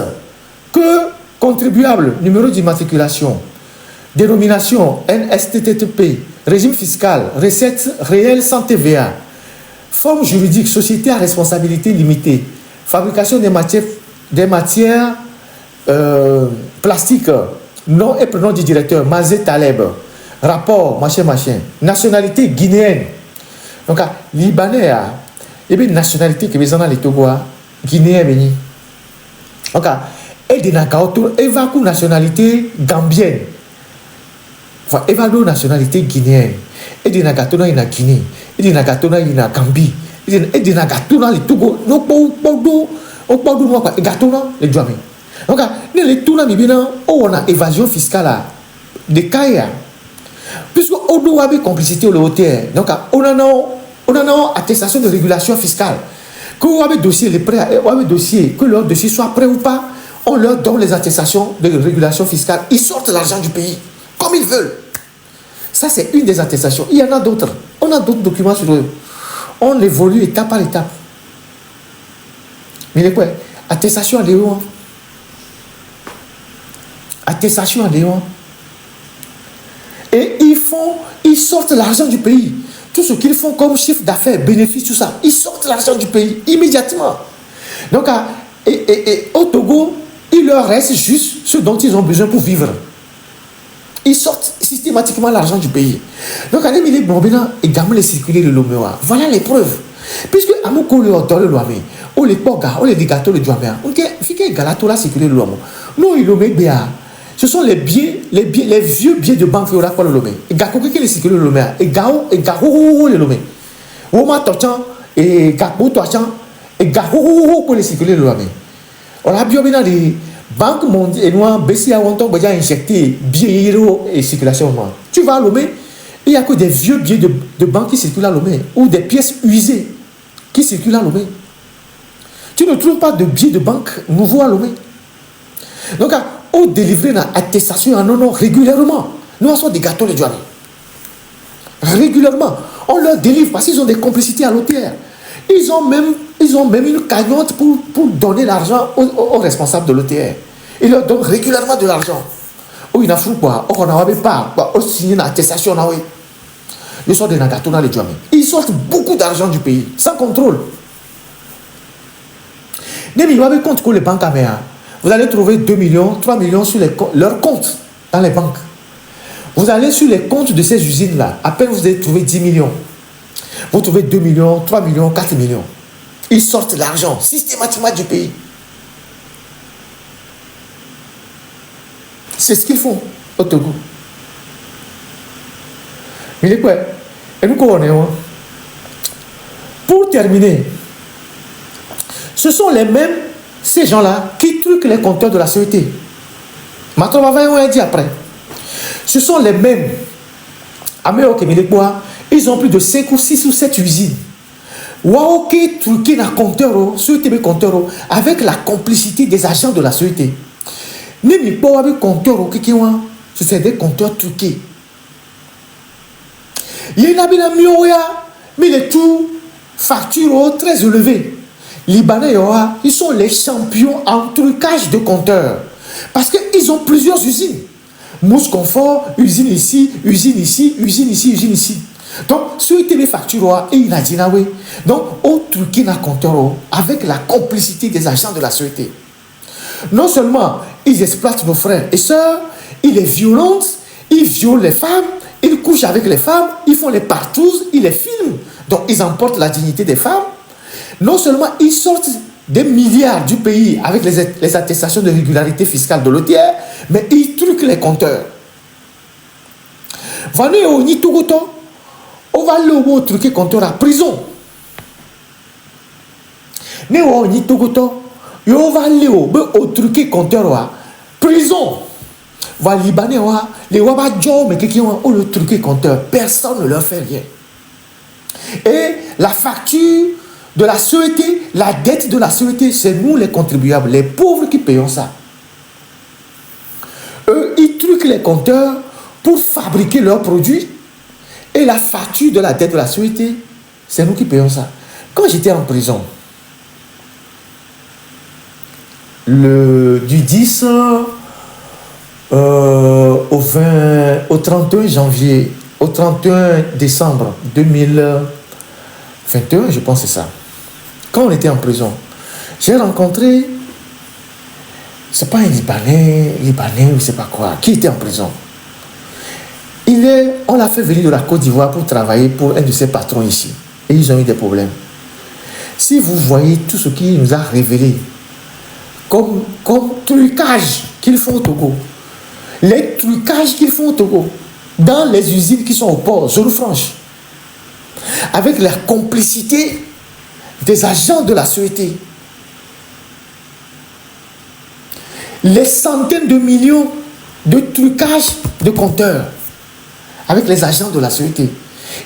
que contribuable, numéro d'immatriculation, dénomination NSTTP, régime fiscal, recettes réelles sans TVA, forme juridique, société à responsabilité limitée, fabrication des matières plastiques, nom et prénom du directeur, Mazé Taleb, rapport, machin, nationalité guinéenne. Donc, Libanais, il y a une nationalité qui est dans les Togois, guinéen, donc, elle va une nationalité gambienne. Enfin, elle va une nationalité guinéenne. Elle est en Guinée. Elle est en Gambie. Elle est en les Togo. Non, pas les Djamé. Donc, les Touna, on a évasion fiscale de Kaya. Puisque on doit avoir complicité au hôtel. Donc, on a attestation de régulation fiscale. Que vous avez dossier, les prêts, dossier, que leur dossier soit prêt ou pas, on leur donne les attestations de régulation fiscale. Ils sortent l'argent du pays comme ils veulent. Ça, c'est une des attestations. Il y en a d'autres. On a d'autres documents sur eux. On évolue étape par étape. Mais quoi? Attestation à Léon. Attestation à Léon. Et ils sortent l'argent du pays. Tout ce qu'ils font comme chiffre d'affaires, bénéfice, tout ça, ils sortent l'argent du pays immédiatement. Donc, au Togo, il leur reste juste ce dont ils ont besoin pour vivre. Ils sortent systématiquement l'argent du pays. Donc, allez, il est bon, et gamme les circuler le Loméwa. Voilà les preuves. Puisque Amoko le dans le Loamé, ou les Poga, ou les gâteaux de Djamé, ok, fique Galatola circuler le Lomo. Non, il Lomé Béa. Ce sont les vieux billets de banque qui aura quoi le Lomé. Et Gako qui les circuler le Lomé. Et Gao, et Garo le Lomé. Oma Tochan, et Gako Tochan, et Garo pour les circuler le Lomé. On a bien des banques mondiales, et nous, BCA, on a injecté billets et circulation. Tu vas à Lomé, il n'y a que des vieux billets de banque qui circulent à Lomé, ou des pièces usées qui circulent à Lomé. Tu ne trouves pas de billets de banque nouveaux à Lomé. Donc, on délivre une attestation en non régulièrement. Nous sommes des gâteaux les Djamé. Régulièrement. On leur délivre parce qu'ils ont des complicités à l'hôtel. Ils ont même une cagnotte pour donner l'argent aux responsables de l'hôtel. Ils leur donnent régulièrement de l'argent. Oh, il n'a fou quoi. Oh, on n'avait pas. Oh, signer une attestation. Ils sont des gâteaux dans les Djamé. Ils sortent beaucoup d'argent du pays, sans contrôle. Mais il y a compte que les banques américaines. Vous allez trouver 2 millions, 3 millions sur leurs comptes dans les banques. Vous allez sur les comptes de ces usines-là. À peine vous allez trouver 10 millions. Vous trouvez 2 millions, 3 millions, 4 millions. Ils sortent l'argent systématiquement du pays. C'est ce qu'ils font au Togo. Mais quoi? Et nous connaissons. Pour terminer, ce sont les mêmes, ces gens-là, qui truquent les compteurs de la sécurité. Maintenant, on va dire après. Ce sont les mêmes. Ils ont plus de 5 ou 6 ou 7 usines. Waoke truqué la compteur, avec la complicité des agents de la sécurité. Même pas avec compteur, ce sont des compteurs truqués. Il y en a bien mais les tout factures très élevées. Libanais, ils sont les champions en trucage de compteurs. Parce qu'ils ont plusieurs usines. Mousse Confort, usine ici, usine ici, usine ici, usine ici. Donc, sur les factures, il a dit, donc, on truqué la compteur avec la complicité des agents de la sécurité. Non seulement ils exploitent nos frères et sœurs, ils les violentent, ils violent les femmes, ils couchent avec les femmes, ils font les partouzes, ils les filment. Donc, ils emportent la dignité des femmes. Non seulement ils sortent des milliards du pays avec les attestations de régularité fiscale de l'OTR, mais ils truquent les compteurs. Venez au Nitogoto, on va le truquer compteur à prison. Mais au Nitogoto, on va aller au truquer compteur à prison. Va Libanais, les Wabadjo, mais qui ont le truquer compteur, personne ne leur fait rien. Et la facture de la sécurité, la dette de la sécurité, c'est nous les contribuables, les pauvres qui payons ça. Eux, ils truquent les compteurs pour fabriquer leurs produits. Et la facture de la dette de la société, c'est nous qui payons ça. Quand j'étais en prison, du 10 au 31 janvier, au 31 décembre 2021, je pense que c'est ça. Quand on était en prison, j'ai rencontré, c'est pas un Libanais ou je sais pas quoi, qui était en prison. On l'a fait venir de la Côte d'Ivoire pour travailler pour un de ses patrons ici. Et ils ont eu des problèmes. Si vous voyez tout ce qu'il nous a révélé, comme trucage qu'ils font au Togo, les trucages qu'ils font au Togo, dans les usines qui sont au port, zone franche, avec la complicité des agents de la société, les centaines de millions de trucages de compteurs, avec les agents de la société.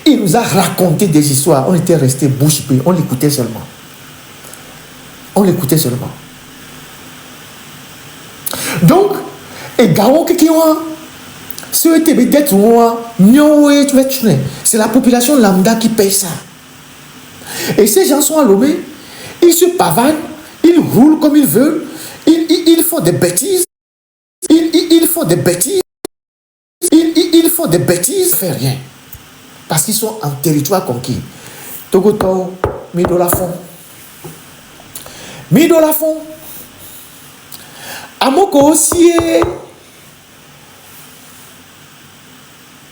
Il nous a raconté des histoires. On était restés bouche bée. On l'écoutait seulement. On l'écoutait seulement. Donc, et Gao Kikiwa, c'est la population lambda qui paye ça. Et ces gens sont à Lomé, ils se pavanent, ils roulent comme ils veulent, ils font des bêtises, ils font des bêtises. Ils font des bêtises, ils ne font rien. Parce qu'ils sont en territoire conquis. Togoto, Midolafon. Midolafon. Amoko aussi.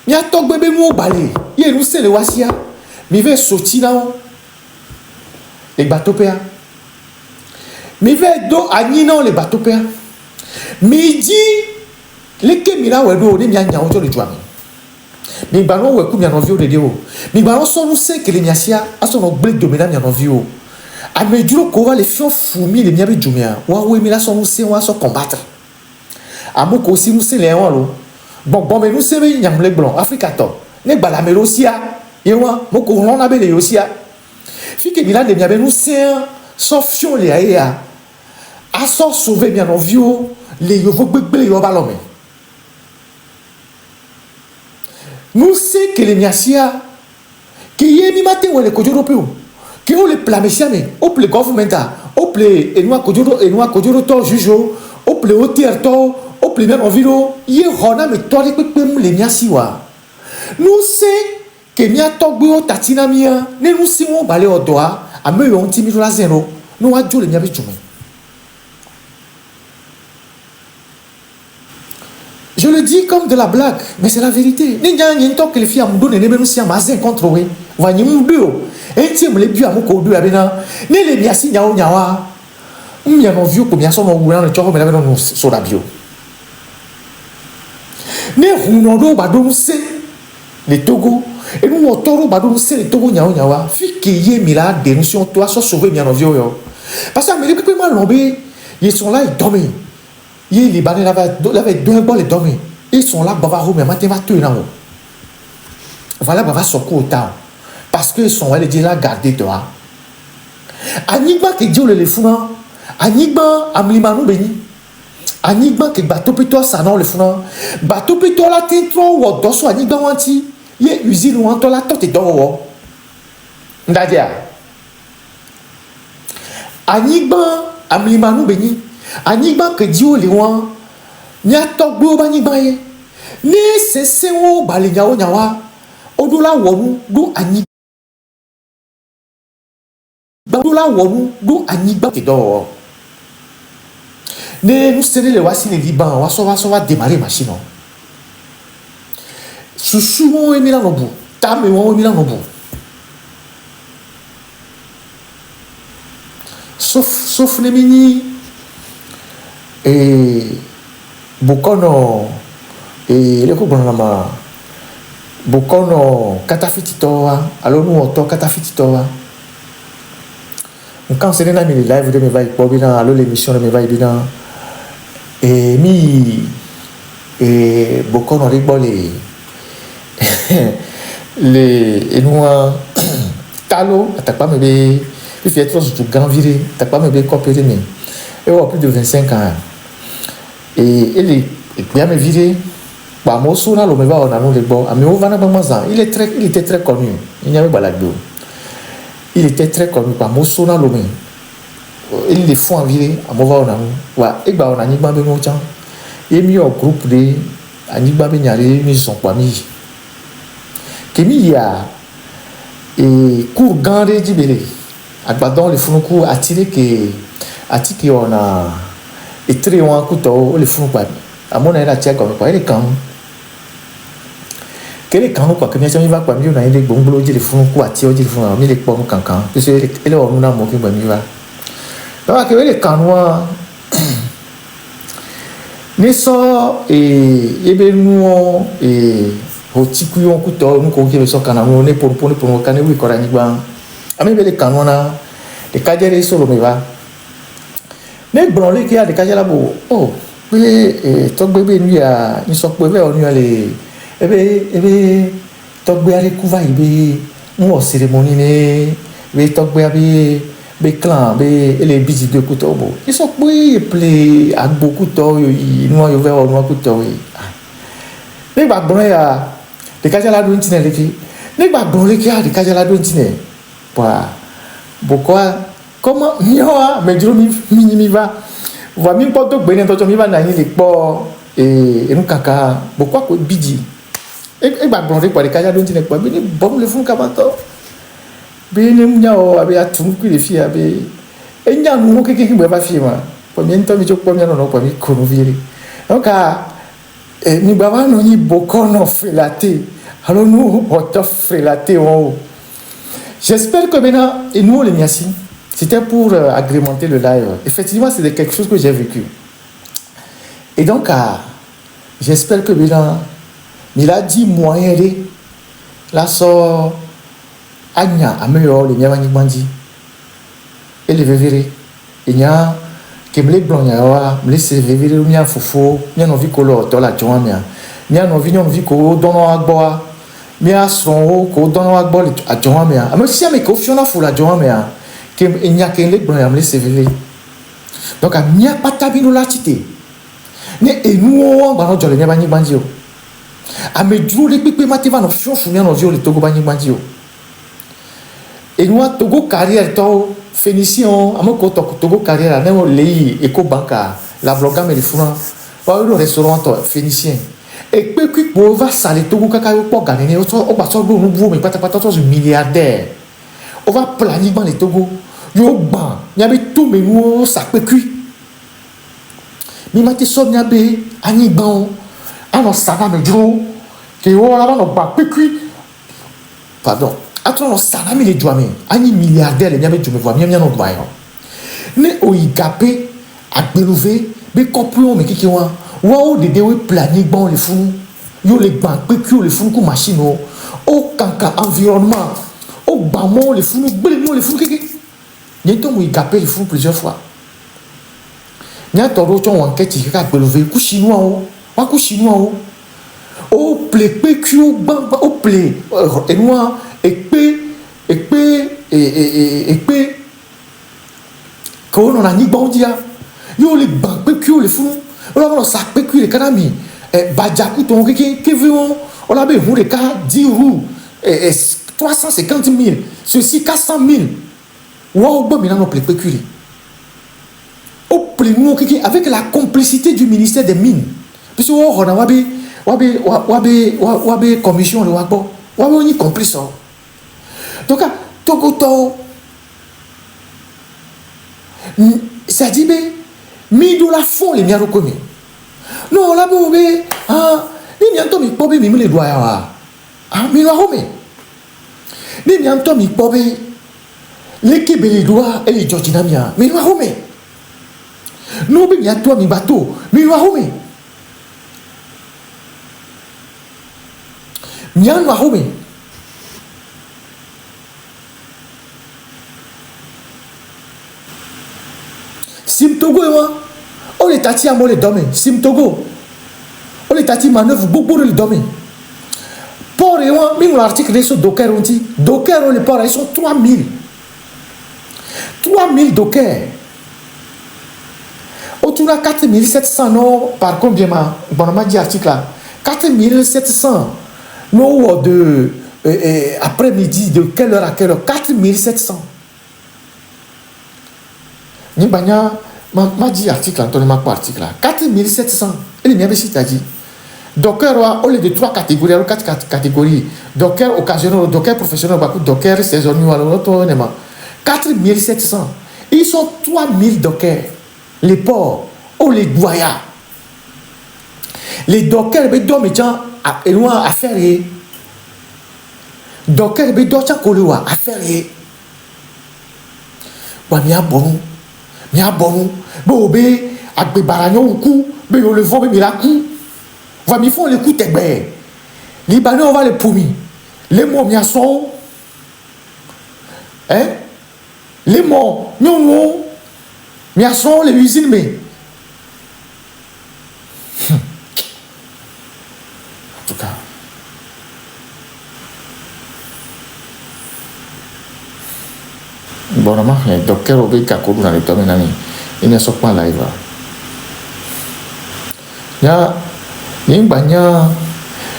Il y a tout bébé mou balé. Il y a nous c'est le wasia. Mais il va sortir là. Les bateaux péa. Mais il va do agninon les bateaux péa. Midi. Les Kémila ou Edo, les Mianya autour de toi. Mais ballon ou écoute, il y a un vieux de Dieu. Mais ballon sont nous cinq que les Miasia, à son oblig de ménage, il y a un vieux. À mesure qu'on va les fions fourmis, les Miabi Jumia, ou à mais là, sont nous cinq, on va se combattre. À Moko aussi, nous cinq, les Bon, mais nous cinq, il y a un blé blanc, Africato. Les Balamelosia, et moi, Moko, on a les Yosia. Fi que Milan, les Miabi, nous cinq, sauf fions les Aïa. À s'en sauver, bien en vieux, les Yovo Bébé, Yovo Balomé. Nous savons que les Miasia, qui y a mis matin ou les Kodjoro, qui ont les plamessianes, ou les gouvernements, ou les Enoua Kodjoro, Jujo, ou les Otierto, ou les mêmes environ, il y a Rona, mais toi, les Miasiwa. Nous savons que Miatogbo, Tatinamia, nous savons balé au doigt, à me yon timide la zéro, nous avons les Miabichumi. Je le dis comme de la blague, mais c'est la vérité. Ni n'y a rien que les filles à m'donner les mêmes si à mazin contre oui. Voyez mon bio. Et si me les bu à mon codu à bena. Ni les miasi n'y a ou nyawa. M'y a non vieux comme y a son nom ou le tchoro mais la non sur la bio. Ni rounodo badou c'est les Togo. Et nous autoro badou c'est les Togo nya ou nyawa. Fi qui y est mila dénonction toi soit sauver bien non vieux yo. Parce que mais les peu mal lobé, ils sont là ils dorment. Les Libanais l'avaient deux balles et dormi. Ils sont là, bavaro, mais maintenant, va tuer là. Voilà, bava soko au temps. Parce qu'ils sont allés dire là, gardez toi. Anigba qui dit le funa. Anigba, amlimanou béni. Anigba qui bateau pito, ça non le funa. Bateau pito la tintro, ou dosso, anigba wanti. Yé usine ou anto la tote d'or. Ndadia. Anigba, amlimanou béni. Anigba que Dieu les wan nya togbo banigba ye ne sese wo balinya wo nyawa odula wonu do anigba odula wonu do anigba te do ne nous serrer les wasi les Liban wa so va démarrer machine susu wo emila nobu tame wo emila nobu sauf les mini et Bokono et le Kobanama Bokono Katafititoa, alors nous auto Katafititoa. Quand c'est les live de mes vagues pour bien, alors l'émission de mes vagues bien, et Bokono rigolé les et nous Talo, t'as pas me bé, il fait trop du grand viré, t'as pas me bé coopérer mais et plus de 25 ans. Et Et puis, il m'a viré. Bah, moi, on a l'homme, on a nous les bords. Mais on va dans le il était très connu. Il n'y avait pas la gueule. Il était très connu. Bah, moi, on a l'homme. Il les font en viré. À moi, on a nous. Ouais, et bah, on a ni pas besoin de et mis au groupe de Anibba Benyari, ils sont pas mis. Kémi ya et cours gandé d'ibélé. Agbadon les fous cours attiré que on a et très on couteau les fous pas. À mon avis la tchèque comme quoi les camps. Quel est quand quoi que bien sûr il va pas mieux dans les bons boulot les fous cours attiré les fous mais les pommes cancan. Parce que les on a moqué pas mieux va. Donc que les canois ne so ebe nous et au tikuyon couteau nous qu'on qui sont canaux ne pour cané oui corani ban ami bele canona de kajere solo me va ne branler qui a de kajela bo oh be to bebe nu ya ni so pe be onu ale ebe to gbe ale kuva ibe mo cérémonie ne be to gbe abi be clan be ele biji de couteau bo ils sont pe ple ak beaucoup to yi no yo ve onu couteau yi ne ba branler ya de kajala do ntine leki ne ba branler qui a de kajala do ntine bah pourquoi comment mioa mais je mi va va mi poto gbe ne to mi va na yin le po e nu kaka pourquoi ko biji e ba branler quoi de kajala do ntine quoi bi ni bom le fun kabato bi ni nya o abi atun ku le fi abi e nya nu ke be va fi ma po mi nto mi jo po mi no po mi ko no viri donc ni baba no ni boko no felaté alors nous on felaté on. J'espère que maintenant, et nous les Miassi, c'était pour agrémenter le live. Effectivement, c'était quelque chose que j'ai vécu. Et donc, j'espère que maintenant, il a dit moyen de la sort Agna, améliore les Miamani Bandi. Et les vévérés. Il y a qui me les blancs, me les vévérés, il y a foufou, il y a envie que l'on la joie, il y a envie que l'on donne à boire. Mais à son ko donne à boire à joie, mais si mais qu'on fait la foule à joie, mais qu'il n'y a qu'un les blancs, me les vévérés. Donc, il n'y a pas tabino la cité. Et nous, on va nous dire les Bandi. A me djou les pipé mativa no fion founia no viol Togo Bani Bandio. Et nous, Togo carrière, phénicien, à mon côté, Togo carrière, nous, les éco-banca, la bloga, mais les fourrants, le restaurant phénicien. Et puis, pour va saler Togo Kakayo pour gagner, on va sortir de nous, mais pas un milliardaire. On va planifier les Togo. Yo ban, il y avait tout, mais nous, ça peut cuire. Mais il m'a dit, il y avait un ban, un savant, mais Joe, qui est là-bas, on peut cuire. Pardon. Attends, on salami les douaniers, un milliardaire, les miens, tu me vois, miens, non, voyons. Ne oigapé, à belouvé, mais copions, mais qui ont, waouh, des déoués planiques, bon, les fous, yo les banques, pécule, les fous, comme machine, au canca, environnement, au bamon, les fous, les fous, qui. N'y a oigapé, les fous, plusieurs fois. N'y a ton autre enquête, qui a belouvé, coup chinois, coup chinois, au plé, pécule, au plé, et moi, et quand on a ni bandia yo les banques pécule les fous on a ça pécule les canami badjakou ton qui veut on a besoin de cas 10 roues 350 000 ceci 400 000 wow bon maintenant on pécule au plémo avec la complicité du ministère des mines parce que on a wabe commission le wabo wabe ni complice. Donc, Togoto, ça dit, mais, mi do la fond, les miens reconnus. Non, là, mais, les miens tombent, ils pobé, mais les doigts, mais la home. Les miens tombent, ils pobé, les kébé, les doigts, et les jordinamia, mais la home. Non, mais, miens toi, mi bateau, mais la home. Miens la home. Sim Togo, on est tati à moi les domaines. Sim Togo, on est tati manœuvre beaucoup de les domaines. Pour les gens, même l'article sur Docker, on dit Docker, on les ports, ils sont 3000. 3000 Docker. Au autour de 4700 non par combien ma bon m'a dit article là 4700 non de après-midi de quelle heure à quelle heure 4700 ni banya m'a dit article Antonio m'a article là 4700 il n'y a pas si t'as dit docker au lieu de 3 catégories ou 4 catégories docker occasionnel docker professionnel docker saisonnier alors tout n'est pas 4700 ils sont 3000 dockers les ports ou les doyas les dockers mais dorment et loin à faire docker mais dorment à faire bon bobé avec baranyo ou coup mais on le voit mais la coup va mi font les coups t'es Libanais on va les promis les mots mia sont hein les mots non mia sont les usines mais en tout cas bon ma docteur obe kakodu na le tome nani il ne sort pas live ya Nimbanya,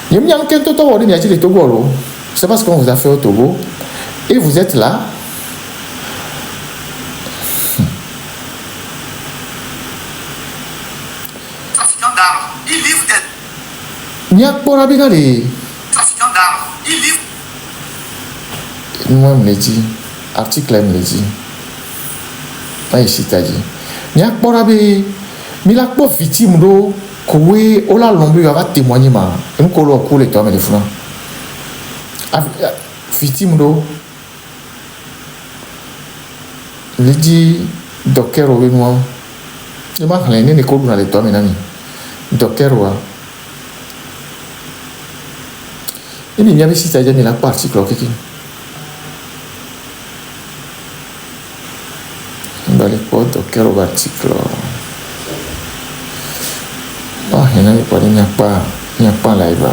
Nimyan Kento Togo, il y a des Togo. C'est parce qu'on vous a fait au Togo. Et vous êtes là. Trafiquant d'armes, il livre des. Nyak Porabinali. Trafiquant d'armes, il livre. Moi, me dit. Article, me dit. Pas ici, t'as dit. Nyak Porabi. Milakbo victime d'eau. Oui, on l'a lombu, va témoigner ma. Un colo coule et toi, mais les flancs. Victime d'eau. Il dit, docteur au Benoît. Il m'a fait un école dans les toits, mes amis. Docteur, il y avait si ça y a mis la partie, quoi, qui. Il va aller quoi, docteur au article. Il n'y a pas live.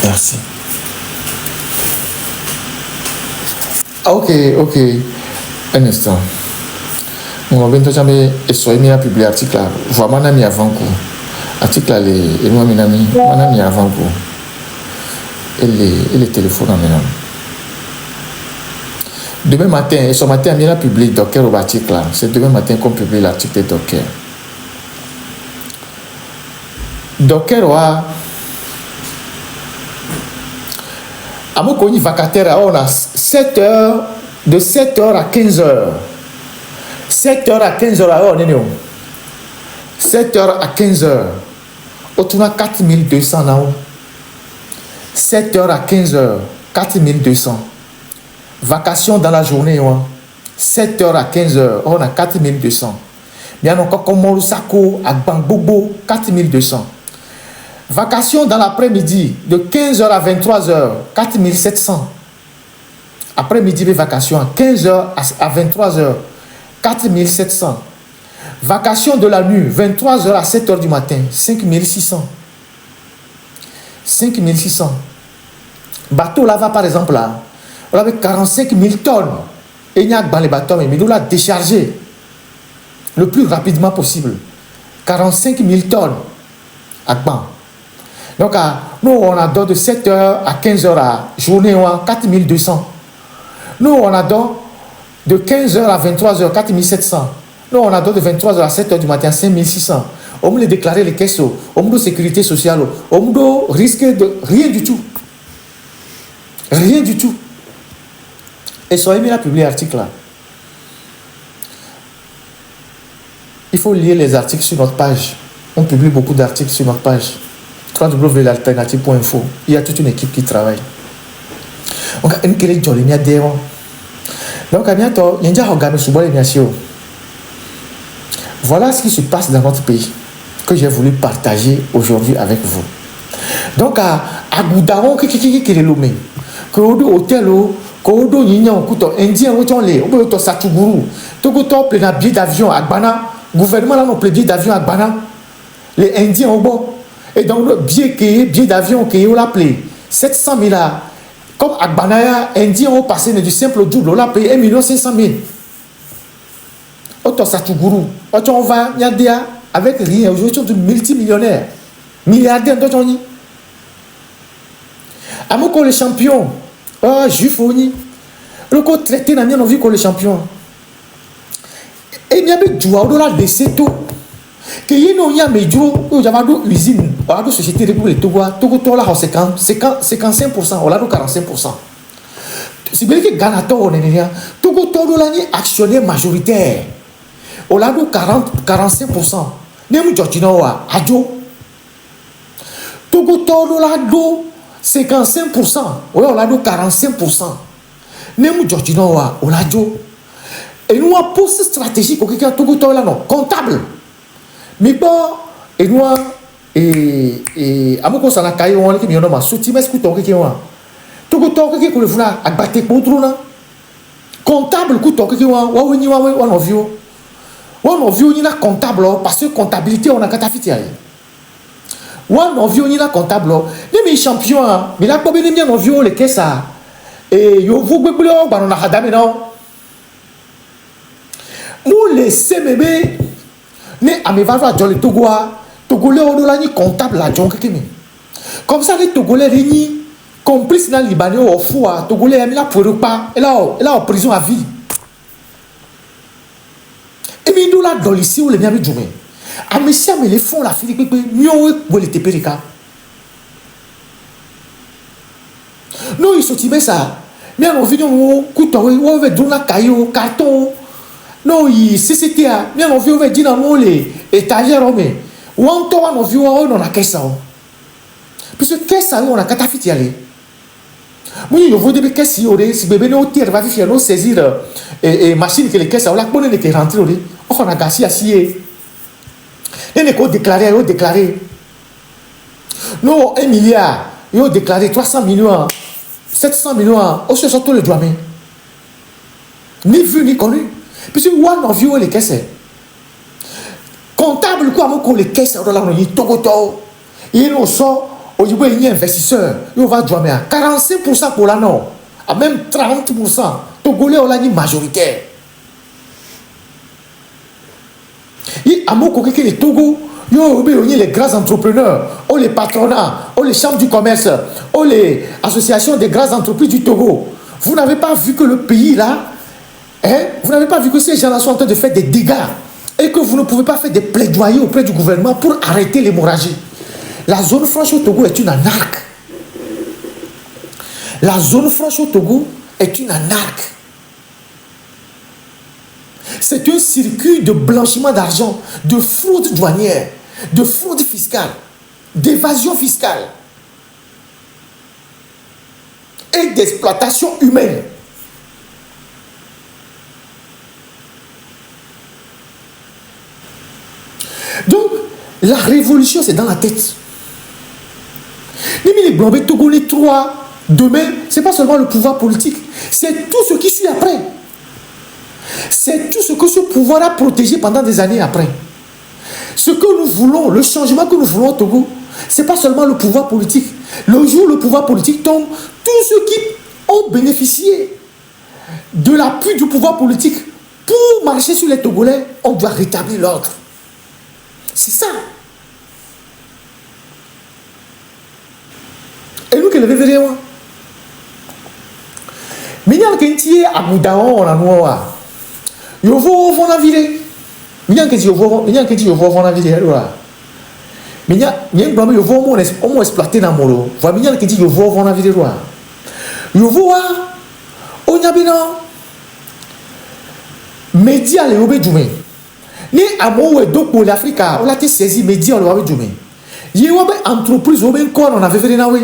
Merci. Ok. Un instant. On va bientôt jamais essayer de publier l'article là. Vraiment, on a mis avant coup. L'article là, il m'a mis avant coup. Et les téléphones en maintenant. Demain matin, et ce matin, on a publié Docker au article là. C'est demain matin qu'on publie l'article de Docker. Docker, à mon connu vacataire, on a 7 heures, de 7 heures à 15 heures. 7 heures à 15 heures, on est où? 7 heures à 15 heures. Autour de 4200 là. 7 heures à 15 heures, 4200. Vacation dans la journée, 7 heures à 15 heures, on a 4200. Bien encore comme Molusako à Bangbobo, 4200. Vacation dans l'après-midi, de 15 heures à 23 heures, 4700. Après-midi, vacation à 15 heures à 23 heures, 4700. Vacation de la nuit, 23 heures à 7 heures du matin, 5600. 5600. Bateau là-bas, par exemple, là. On avait 45 000 tonnes. Et il y a dans les bateaux, mais nous l'avons déchargé le plus rapidement possible. 45 000 tonnes à Ban. Donc, nous, on a donné de 7 heures à 15 heures à journée, 4 200. Nous, on a donné de 15 heures à 23 heures, 4 700. Nous, on a donné de 23 heures à 7 heures du matin, 5 600. On me les déclarer les caisses, on me sécurité sociale, on me risque de rien du tout. Rien du tout. Et soyez mis à publier l'article là. Il faut lire les articles sur notre page. On publie beaucoup d'articles sur notre page. www.l'alternative.info. Il y a toute une équipe qui travaille. Donc, il y a des gens qui ont donc, il y a des voilà ce qui se passe dans notre pays que j'ai voulu partager aujourd'hui avec vous. Donc, à Goudaron, qui est le même. Que hôtel, Kodo Nignan, Kouto, Indien, Rotonlé, Oboto Satuguru, Togoto, plein billet d'avion à Gbana, gouvernement là, non, plein billet d'avion à Gbana, les Indiens au bon, et donc le billet d'avion qui est appelé 700 000 là, comme à Gbana, Indiens ont passé du simple double, on l'a payé 1 500 000. Auto Satuguru, auto on va, Nyadia, avec rien, aujourd'hui, on est multimillionnaire, milliardaire, d'autres on y. Amoko les champions, oh, juif on y. Le côté traité n'a rien vu que les champions. Et il y a des joueurs de la décès tout. Que y a un médro, il y a une usine, il y a une société pour les Togo, Togo là, 55%, on a 45%. Si vous voulez que Ghana, Togo là, actionnaire majoritaire, on a 45%. Nemu Georgina, Adjo. Togo là, 55%, on a 45%. Nemu Georgina, on a Adjo. Et nous avons posé stratégique pour quelqu'un Togo là, non, comptable. Mais bon, et nous, et amoko sana kayo on qui mionoma souti mais que toke qui on Togo qui ko le fula agbate pour na comptable ku toke qui on wa woni wa one of you ni na comptable parce que comptabilité on a katafiti ayi one of you ni na comptable ni mi champion mais la kobe ni mi on vio le kesa et yo vous gbegble ba na hadame non mo laisser bébé ne amevava dans le Togo Togolais on a ni comptable la jonque qui comme ça les Togolais réunis complices dans le Libanais au fou Togolais aiment la pour pas et là en prison à vie et mais nous là dans lycée où les miens du mais à monsieur mais les fonds la fille que mieux où les tépérica non ils sont timés ça mais on vient au couteau on veut donner caillou carton non il CCT mais on veut dire dans les étagères mais on tourne on vit on a qu'est-ce puisque qu'est-ce on a catafiti aller oui je veux dire qu'est-ce y aurait si bébé nous tire va faire nous saisir et machine que les caisses on la bonne les rentrer on a gâché acier les écoles déclaré non 1 milliard ils ont déclaré 300 millions 700 millions au se sortir le droit mais ni vu ni connu puisque one of you les caisses comptable quoi mon les caisses dans la Togo il nous sort au niveau il y a investisseur il va jouer à 45% pour la non à même 30% Togolais on l'a dit majoritaire il a mon que les Togo il les grands entrepreneurs ou les patronats ou les chambres du commerce ou les associations des grandes entreprises du Togo. Vous n'avez pas vu que le pays là vous n'avez pas vu que ces gens-là sont en train de faire des dégâts et que vous ne pouvez pas faire des plaidoyers auprès du gouvernement pour arrêter l'hémorragie. La zone franche au Togo est une anarque. La zone franche au Togo est une anarque. C'est un circuit de blanchiment d'argent, de fraude douanière, de fraude fiscale, d'évasion fiscale et d'exploitation humaine. Donc, la révolution, c'est dans la tête. Les Blancs Togolais 3, demain, ce n'est pas seulement le pouvoir politique, c'est tout ce qui suit après. C'est tout ce que ce pouvoir a protégé pendant des années après. Ce que nous voulons, le changement que nous voulons au Togo, ce n'est pas seulement le pouvoir politique. Le jour où le pouvoir politique tombe, tous ceux qui ont bénéficié de l'appui du pouvoir politique pour marcher sur les Togolais, on doit rétablir l'ordre. C'est ça. Et nous qui le verrons. Mais il y a quelqu'un qui est à Boudaon, on a noir. Il faut voir la ville. Il y a quelqu'un qui faut la ville. Mais il y a quelqu'un qui faut exploiter dans le monde. Il y a quelqu'un qui faut voir la ville. Il faut voir. On y a bien. Média les obé djumé. Ni amour et donc pour l'Afrique, on a été saisi média le obé djumé. Il y a une entreprise obé quoi on avait fait nawe.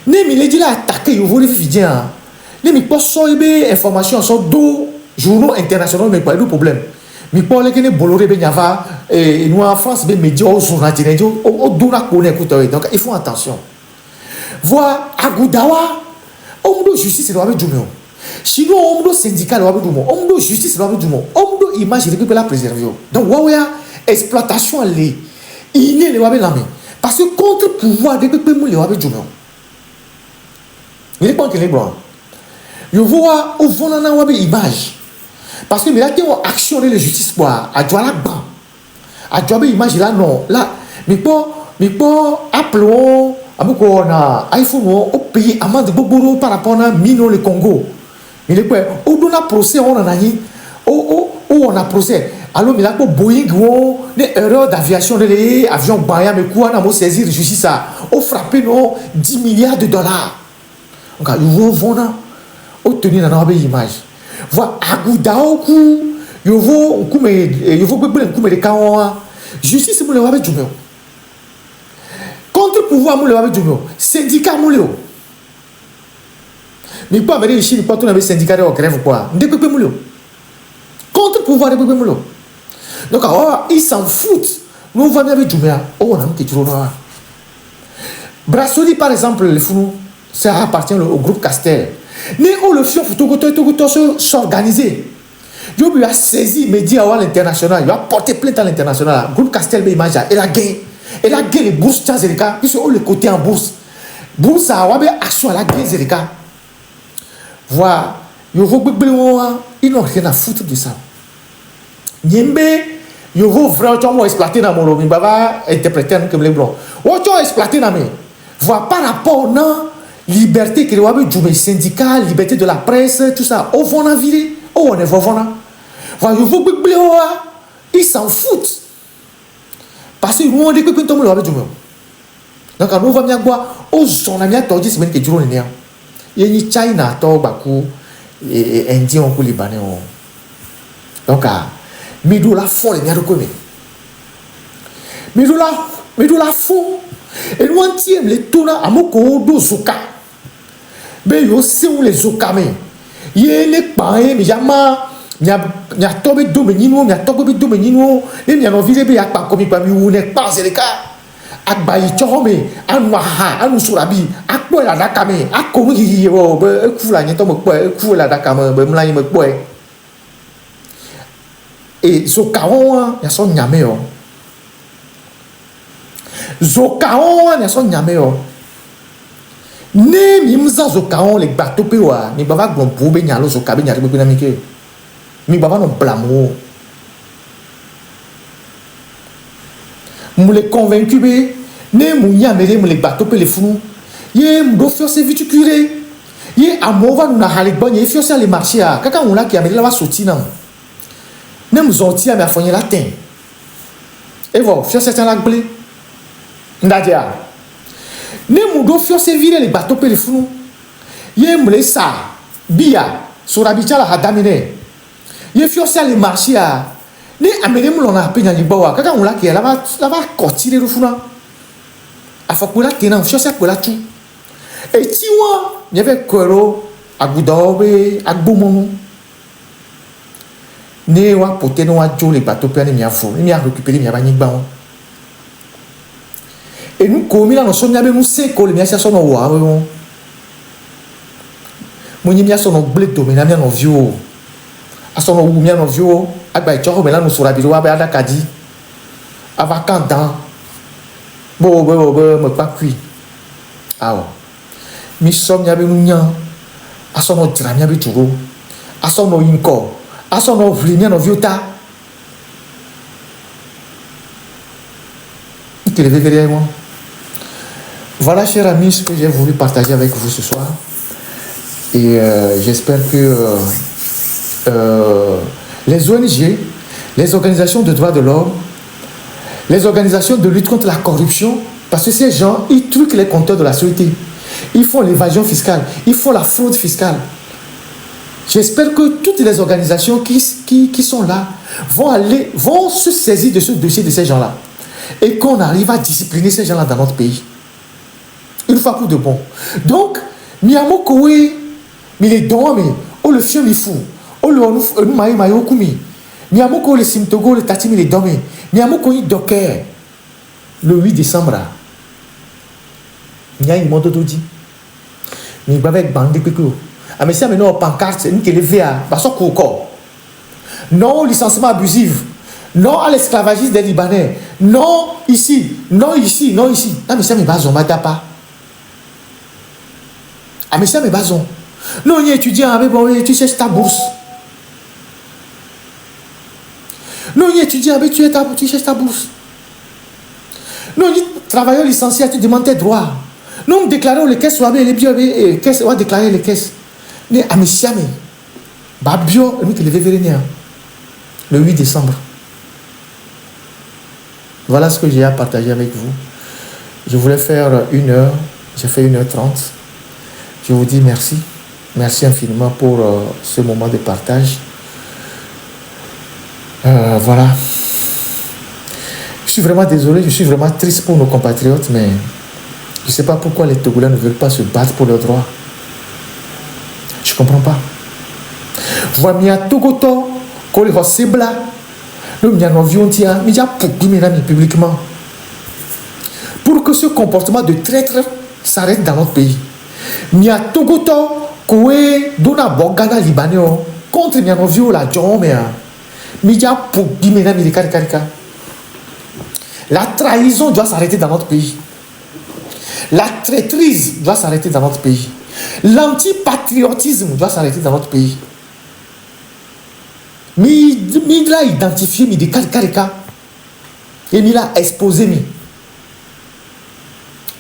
Ni mi dit là attaqué il faut les vidéens. Ni mi pas soyez information sur deux journaux internationaux mais pas de problème. Mi pas les que boloré be nyava et nous en France be média au journalistes au dona connaît écoute donc il faut attention. Voir Agoudawa on doit justice le obé djumé. Sinon, on doit syndicat, on doit justice, on doit image récupérer la préserver. Donc, Wawea, exploitation, il n'y a pas parce que contre pouvoir de peuple, il y a il est pas que les blancs. Il voit au fond de la image. Parce que mais là, tu as actionné la justice pour à jouer la banque. À jouer l'image là, non. Là, mais pour appelons, on a iPhone au pays, amende beaucoup par rapport à Mino le Congo. Mais le quoi, où on a procès, on en a dit, où on a procès. Alors, mais là, pour Boeing, des erreurs d'aviation, des avions Baya, mais quoi, on a saisi la justice, ça, on frappé, non, 10 milliards de dollars. Donc, ils vont vendre, obtenir dans une image. Voilà, Agoudaoku, ils vont, les cas, justice, c'est pour le Wabé Djoumeo. Contre-pouvoir, mon le Wabé Djoumeo. Syndicat, mon le. Mais pas avec les Chine, pas tout le syndicat de grève ou quoi. Depuis mon le. Contre-pouvoir, depuis mon le. Donc, ils s'en foutent. Nous, on va bien avec Djoumea. Oh, on a mis quelque chose là. Brassoli, par exemple, le fou, ça appartient au groupe Castel. Mais on le fait, il faut s'organiser. Il a saisi les médias à l'international, il a porté plainte à l'international. Le groupe Castel, il a gagné. Il a gagné les bourses Zerika, puisque on le côté en bourse. Bourse, il a action à la gagné Zerika. Voilà. Ils n'ont rien à foutre de ça. Niembe, ils vont vraiment exploiter dans mon lobby, ils vont interpréter comme les blancs. Ils vont exploiter dans mes. Voilà, par rapport à la liberté que les syndicats, liberté de la presse, tout ça, on va en virer. On est voilà. Voilà, ils s'en foutent. Parce que nous, on dit que nous avons dit. Donc, nous allons bien voir, on a bien entendu ce que nous avons dit. Il y a China, Bakou, et Indien, Libanais. Donc, mais nous la font, les miens reconnus. Mais nous la font. Et nous, on tient les tournants à Moko, do Zoka. Mais nous, c'est où les Zoka, mais. Il y a les pareils, mais il y a tombé domenino, il y a tombé domenino, il y a envie de faire pas comme il n'y a pas de cas. Akbayi chome, anwaha, anusurabi, akboy la dakame, akomi yo, kula nyeto mo boy, kula dakame, bemlai mo boy. Et Zokaon, il y a son nyameo. Zokaon, il y a son nyameo. Ne mimza Zokaon, les bateaux pewa, ni bava glompo, ben yalo Zokabe, nyari bepinamike. Mi baba non blamo. Moule convaincu be ne mounya mere moule bateau pe le fou ye mdo fiose viticuré ye amova na halibon ye fiose le marché a kaka on la ki amere la va sortir non ne mzoti a me afonye la ten et voilà fiose tan la blé ndadia ne mdo fiose vire le bateau pe le fou ye moule sa bia sur habitat la hadamine ye fiose le marché a ni amere mu lona pe nyani bawa kaka on la ki la va continuer le fou afakula tena mfiosa kola tu et tiwa il y avait koro agudobe agbomo ne wa poteno wa jo le bateau pe ni afo ni a récupérer mi abani gba et nous comme là nous sommes nous c'est ko le mi asa so no wa mo ni mi asa no blé domina mi no vio aso no wu mi no vio agba icho me là nous sura bi wa ba da kadi avakanda bo me pas cuit ah mi som nya be nunya aso no tra nya be turo aso no inko aso no vli nya no viota que le verrez moi voilà chers amis ce que j'ai voulu partager avec vous ce soir et j'espère que les ONG, les organisations de droits de l'homme, les organisations de lutte contre la corruption, parce que ces gens, ils truquent les compteurs de la société. Ils font l'évasion fiscale, ils font la fraude fiscale. J'espère que toutes les organisations qui sont là vont se saisir de ce dossier de ces gens-là. Et qu'on arrive à discipliner ces gens-là dans notre pays. Une fois pour de bon. Donc, Miyamo Kowe, mais les dons, mais oh le fion il fou. Oh le maï okumi. Miyamo Kowe le simtogo, le tatimi les dons. Miyamo Kowe docker. Le 8 décembre. Il y a une mode d'odi. Mais il va avec bande de pico. Ah, mais si on a une pancarte, nous qui les VA, parce qu'on corps. Non au licenciement abusif. Non à l'esclavagisme des Libanais. Non ici. Non ici. Non ici. Ah, mais ça me base, on m'a pas. Ah, mais ça me base. Non, on y étudie, bon, tu cherches ta bourse. Non, il étudie avec tu cherches ta bourse. Non, il travailleur licencié, tu demandes tes droits. Non, déclarer les caisses, les biens, les caisses, on va déclarer les caisses. Mais à mes chiamés, Babio, le 8 décembre. Voilà ce que j'ai à partager avec vous. Je voulais faire 1 heure, j'ai fait 1h30. Je vous dis merci. Merci infiniment pour ce moment de partage. Voilà. Je suis vraiment désolé, je suis vraiment triste pour nos compatriotes, mais je ne sais pas pourquoi les Togolais ne veulent pas se battre pour leurs droits. Je ne comprends pas. Voilà, Togoto, quand les Sebla, nous avons publiquement. Pour que ce comportement de traître s'arrête dans notre pays. Mia Togoto, Koé, Dona Bogana Libanais, contre Mianovio, la Djomea. Mia Pugimena Milikarika. La trahison doit s'arrêter dans notre pays. La traîtrise doit s'arrêter dans notre pays. L'antipatriotisme doit s'arrêter dans notre pays. Midra identifié mi de karika et mi l'a exposé mi.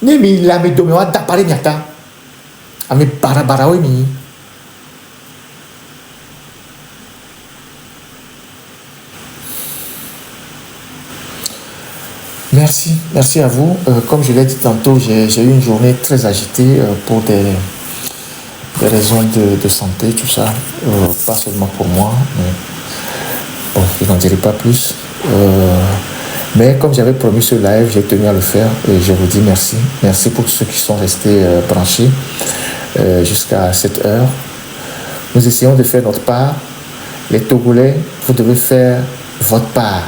Ne mi la me domewa d'appareil miata. A me barabarawe mi. Merci, merci à vous. Comme je l'ai dit tantôt, j'ai eu une journée très agitée pour des raisons de santé, tout ça. Pas seulement pour moi, mais bon, je n'en dirai pas plus. Mais comme j'avais promis ce live, j'ai tenu à le faire et je vous dis merci. Merci pour tous ceux qui sont restés branchés jusqu'à cette heure. Nous essayons de faire notre part. Les Togolais, vous devez faire votre part.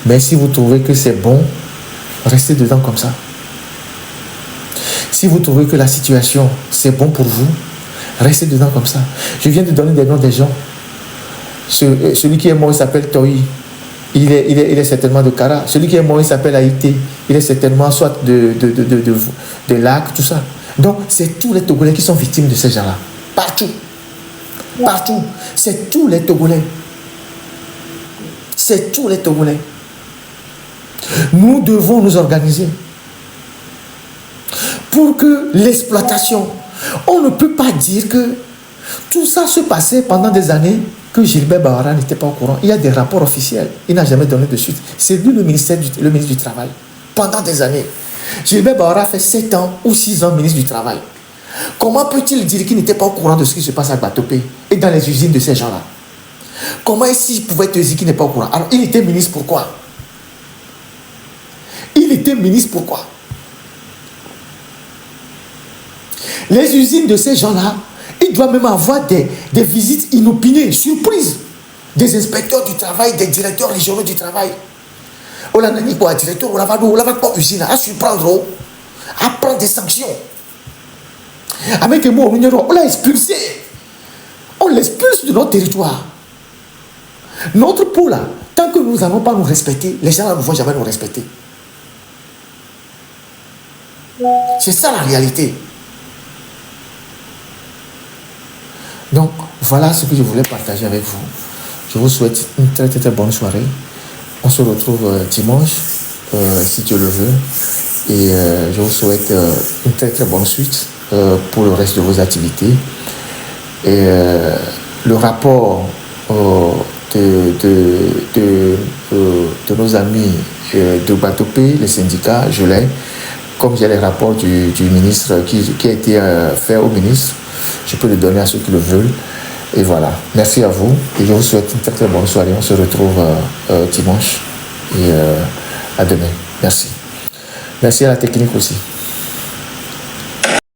Mais si vous trouvez que c'est bon, restez dedans comme ça. Si vous trouvez que la situation, c'est bon pour vous, restez dedans comme ça. Je viens de donner des noms des gens. Celui qui est mort, il s'appelle Toi. Il est certainement de Kara. Celui qui est mort, il s'appelle Haïté. Il est certainement soit de Lac, tout ça. Donc, c'est tous les Togolais qui sont victimes de ces gens-là. Partout. Partout. C'est tous les Togolais. C'est tous les Togolais. Nous devons nous organiser pour que l'exploitation, on ne peut pas dire que tout ça se passait pendant des années que Gilbert Bahara n'était pas au courant. Il y a des rapports officiels, il n'a jamais donné de suite. C'est lui le ministre du Travail. Pendant des années, Gilbert Bahara fait 7 ans ou 6 ans ministre du Travail. Comment peut-il dire qu'il n'était pas au courant de ce qui se passe à Batopé et dans les usines de ces gens-là? Comment est-ce qu'il pouvait te dire qu'il n'est pas au courant? Alors, il était ministre pourquoi? Il était ministre pourquoi? Les usines de ces gens-là, ils doivent même avoir des visites inopinées, surprises, des inspecteurs du travail, des directeurs régionaux du travail. On a dit quoi, directeur, on va pas usine, à surprendre, à prendre des sanctions. Avec un mot, on l'a expulsé. On l'expulse de notre territoire. Notre peau là, tant que nous n'allons pas nous respecter, les gens là ne vont jamais nous respecter. C'est ça la réalité. Donc, voilà ce que je voulais partager avec vous. Je vous souhaite une très très, très bonne soirée. On se retrouve dimanche, si Dieu le veut. Et je vous souhaite une très très bonne suite pour le reste de vos activités. Et le rapport de nos amis de Batopé, les syndicats, je l'ai. Comme j'ai les rapports du ministre qui a été fait au ministre, je peux le donner à ceux qui le veulent. Et voilà. Merci à vous. Et je vous souhaite une très très bonne soirée. On se retrouve dimanche. Et à demain. Merci. Merci à la technique aussi.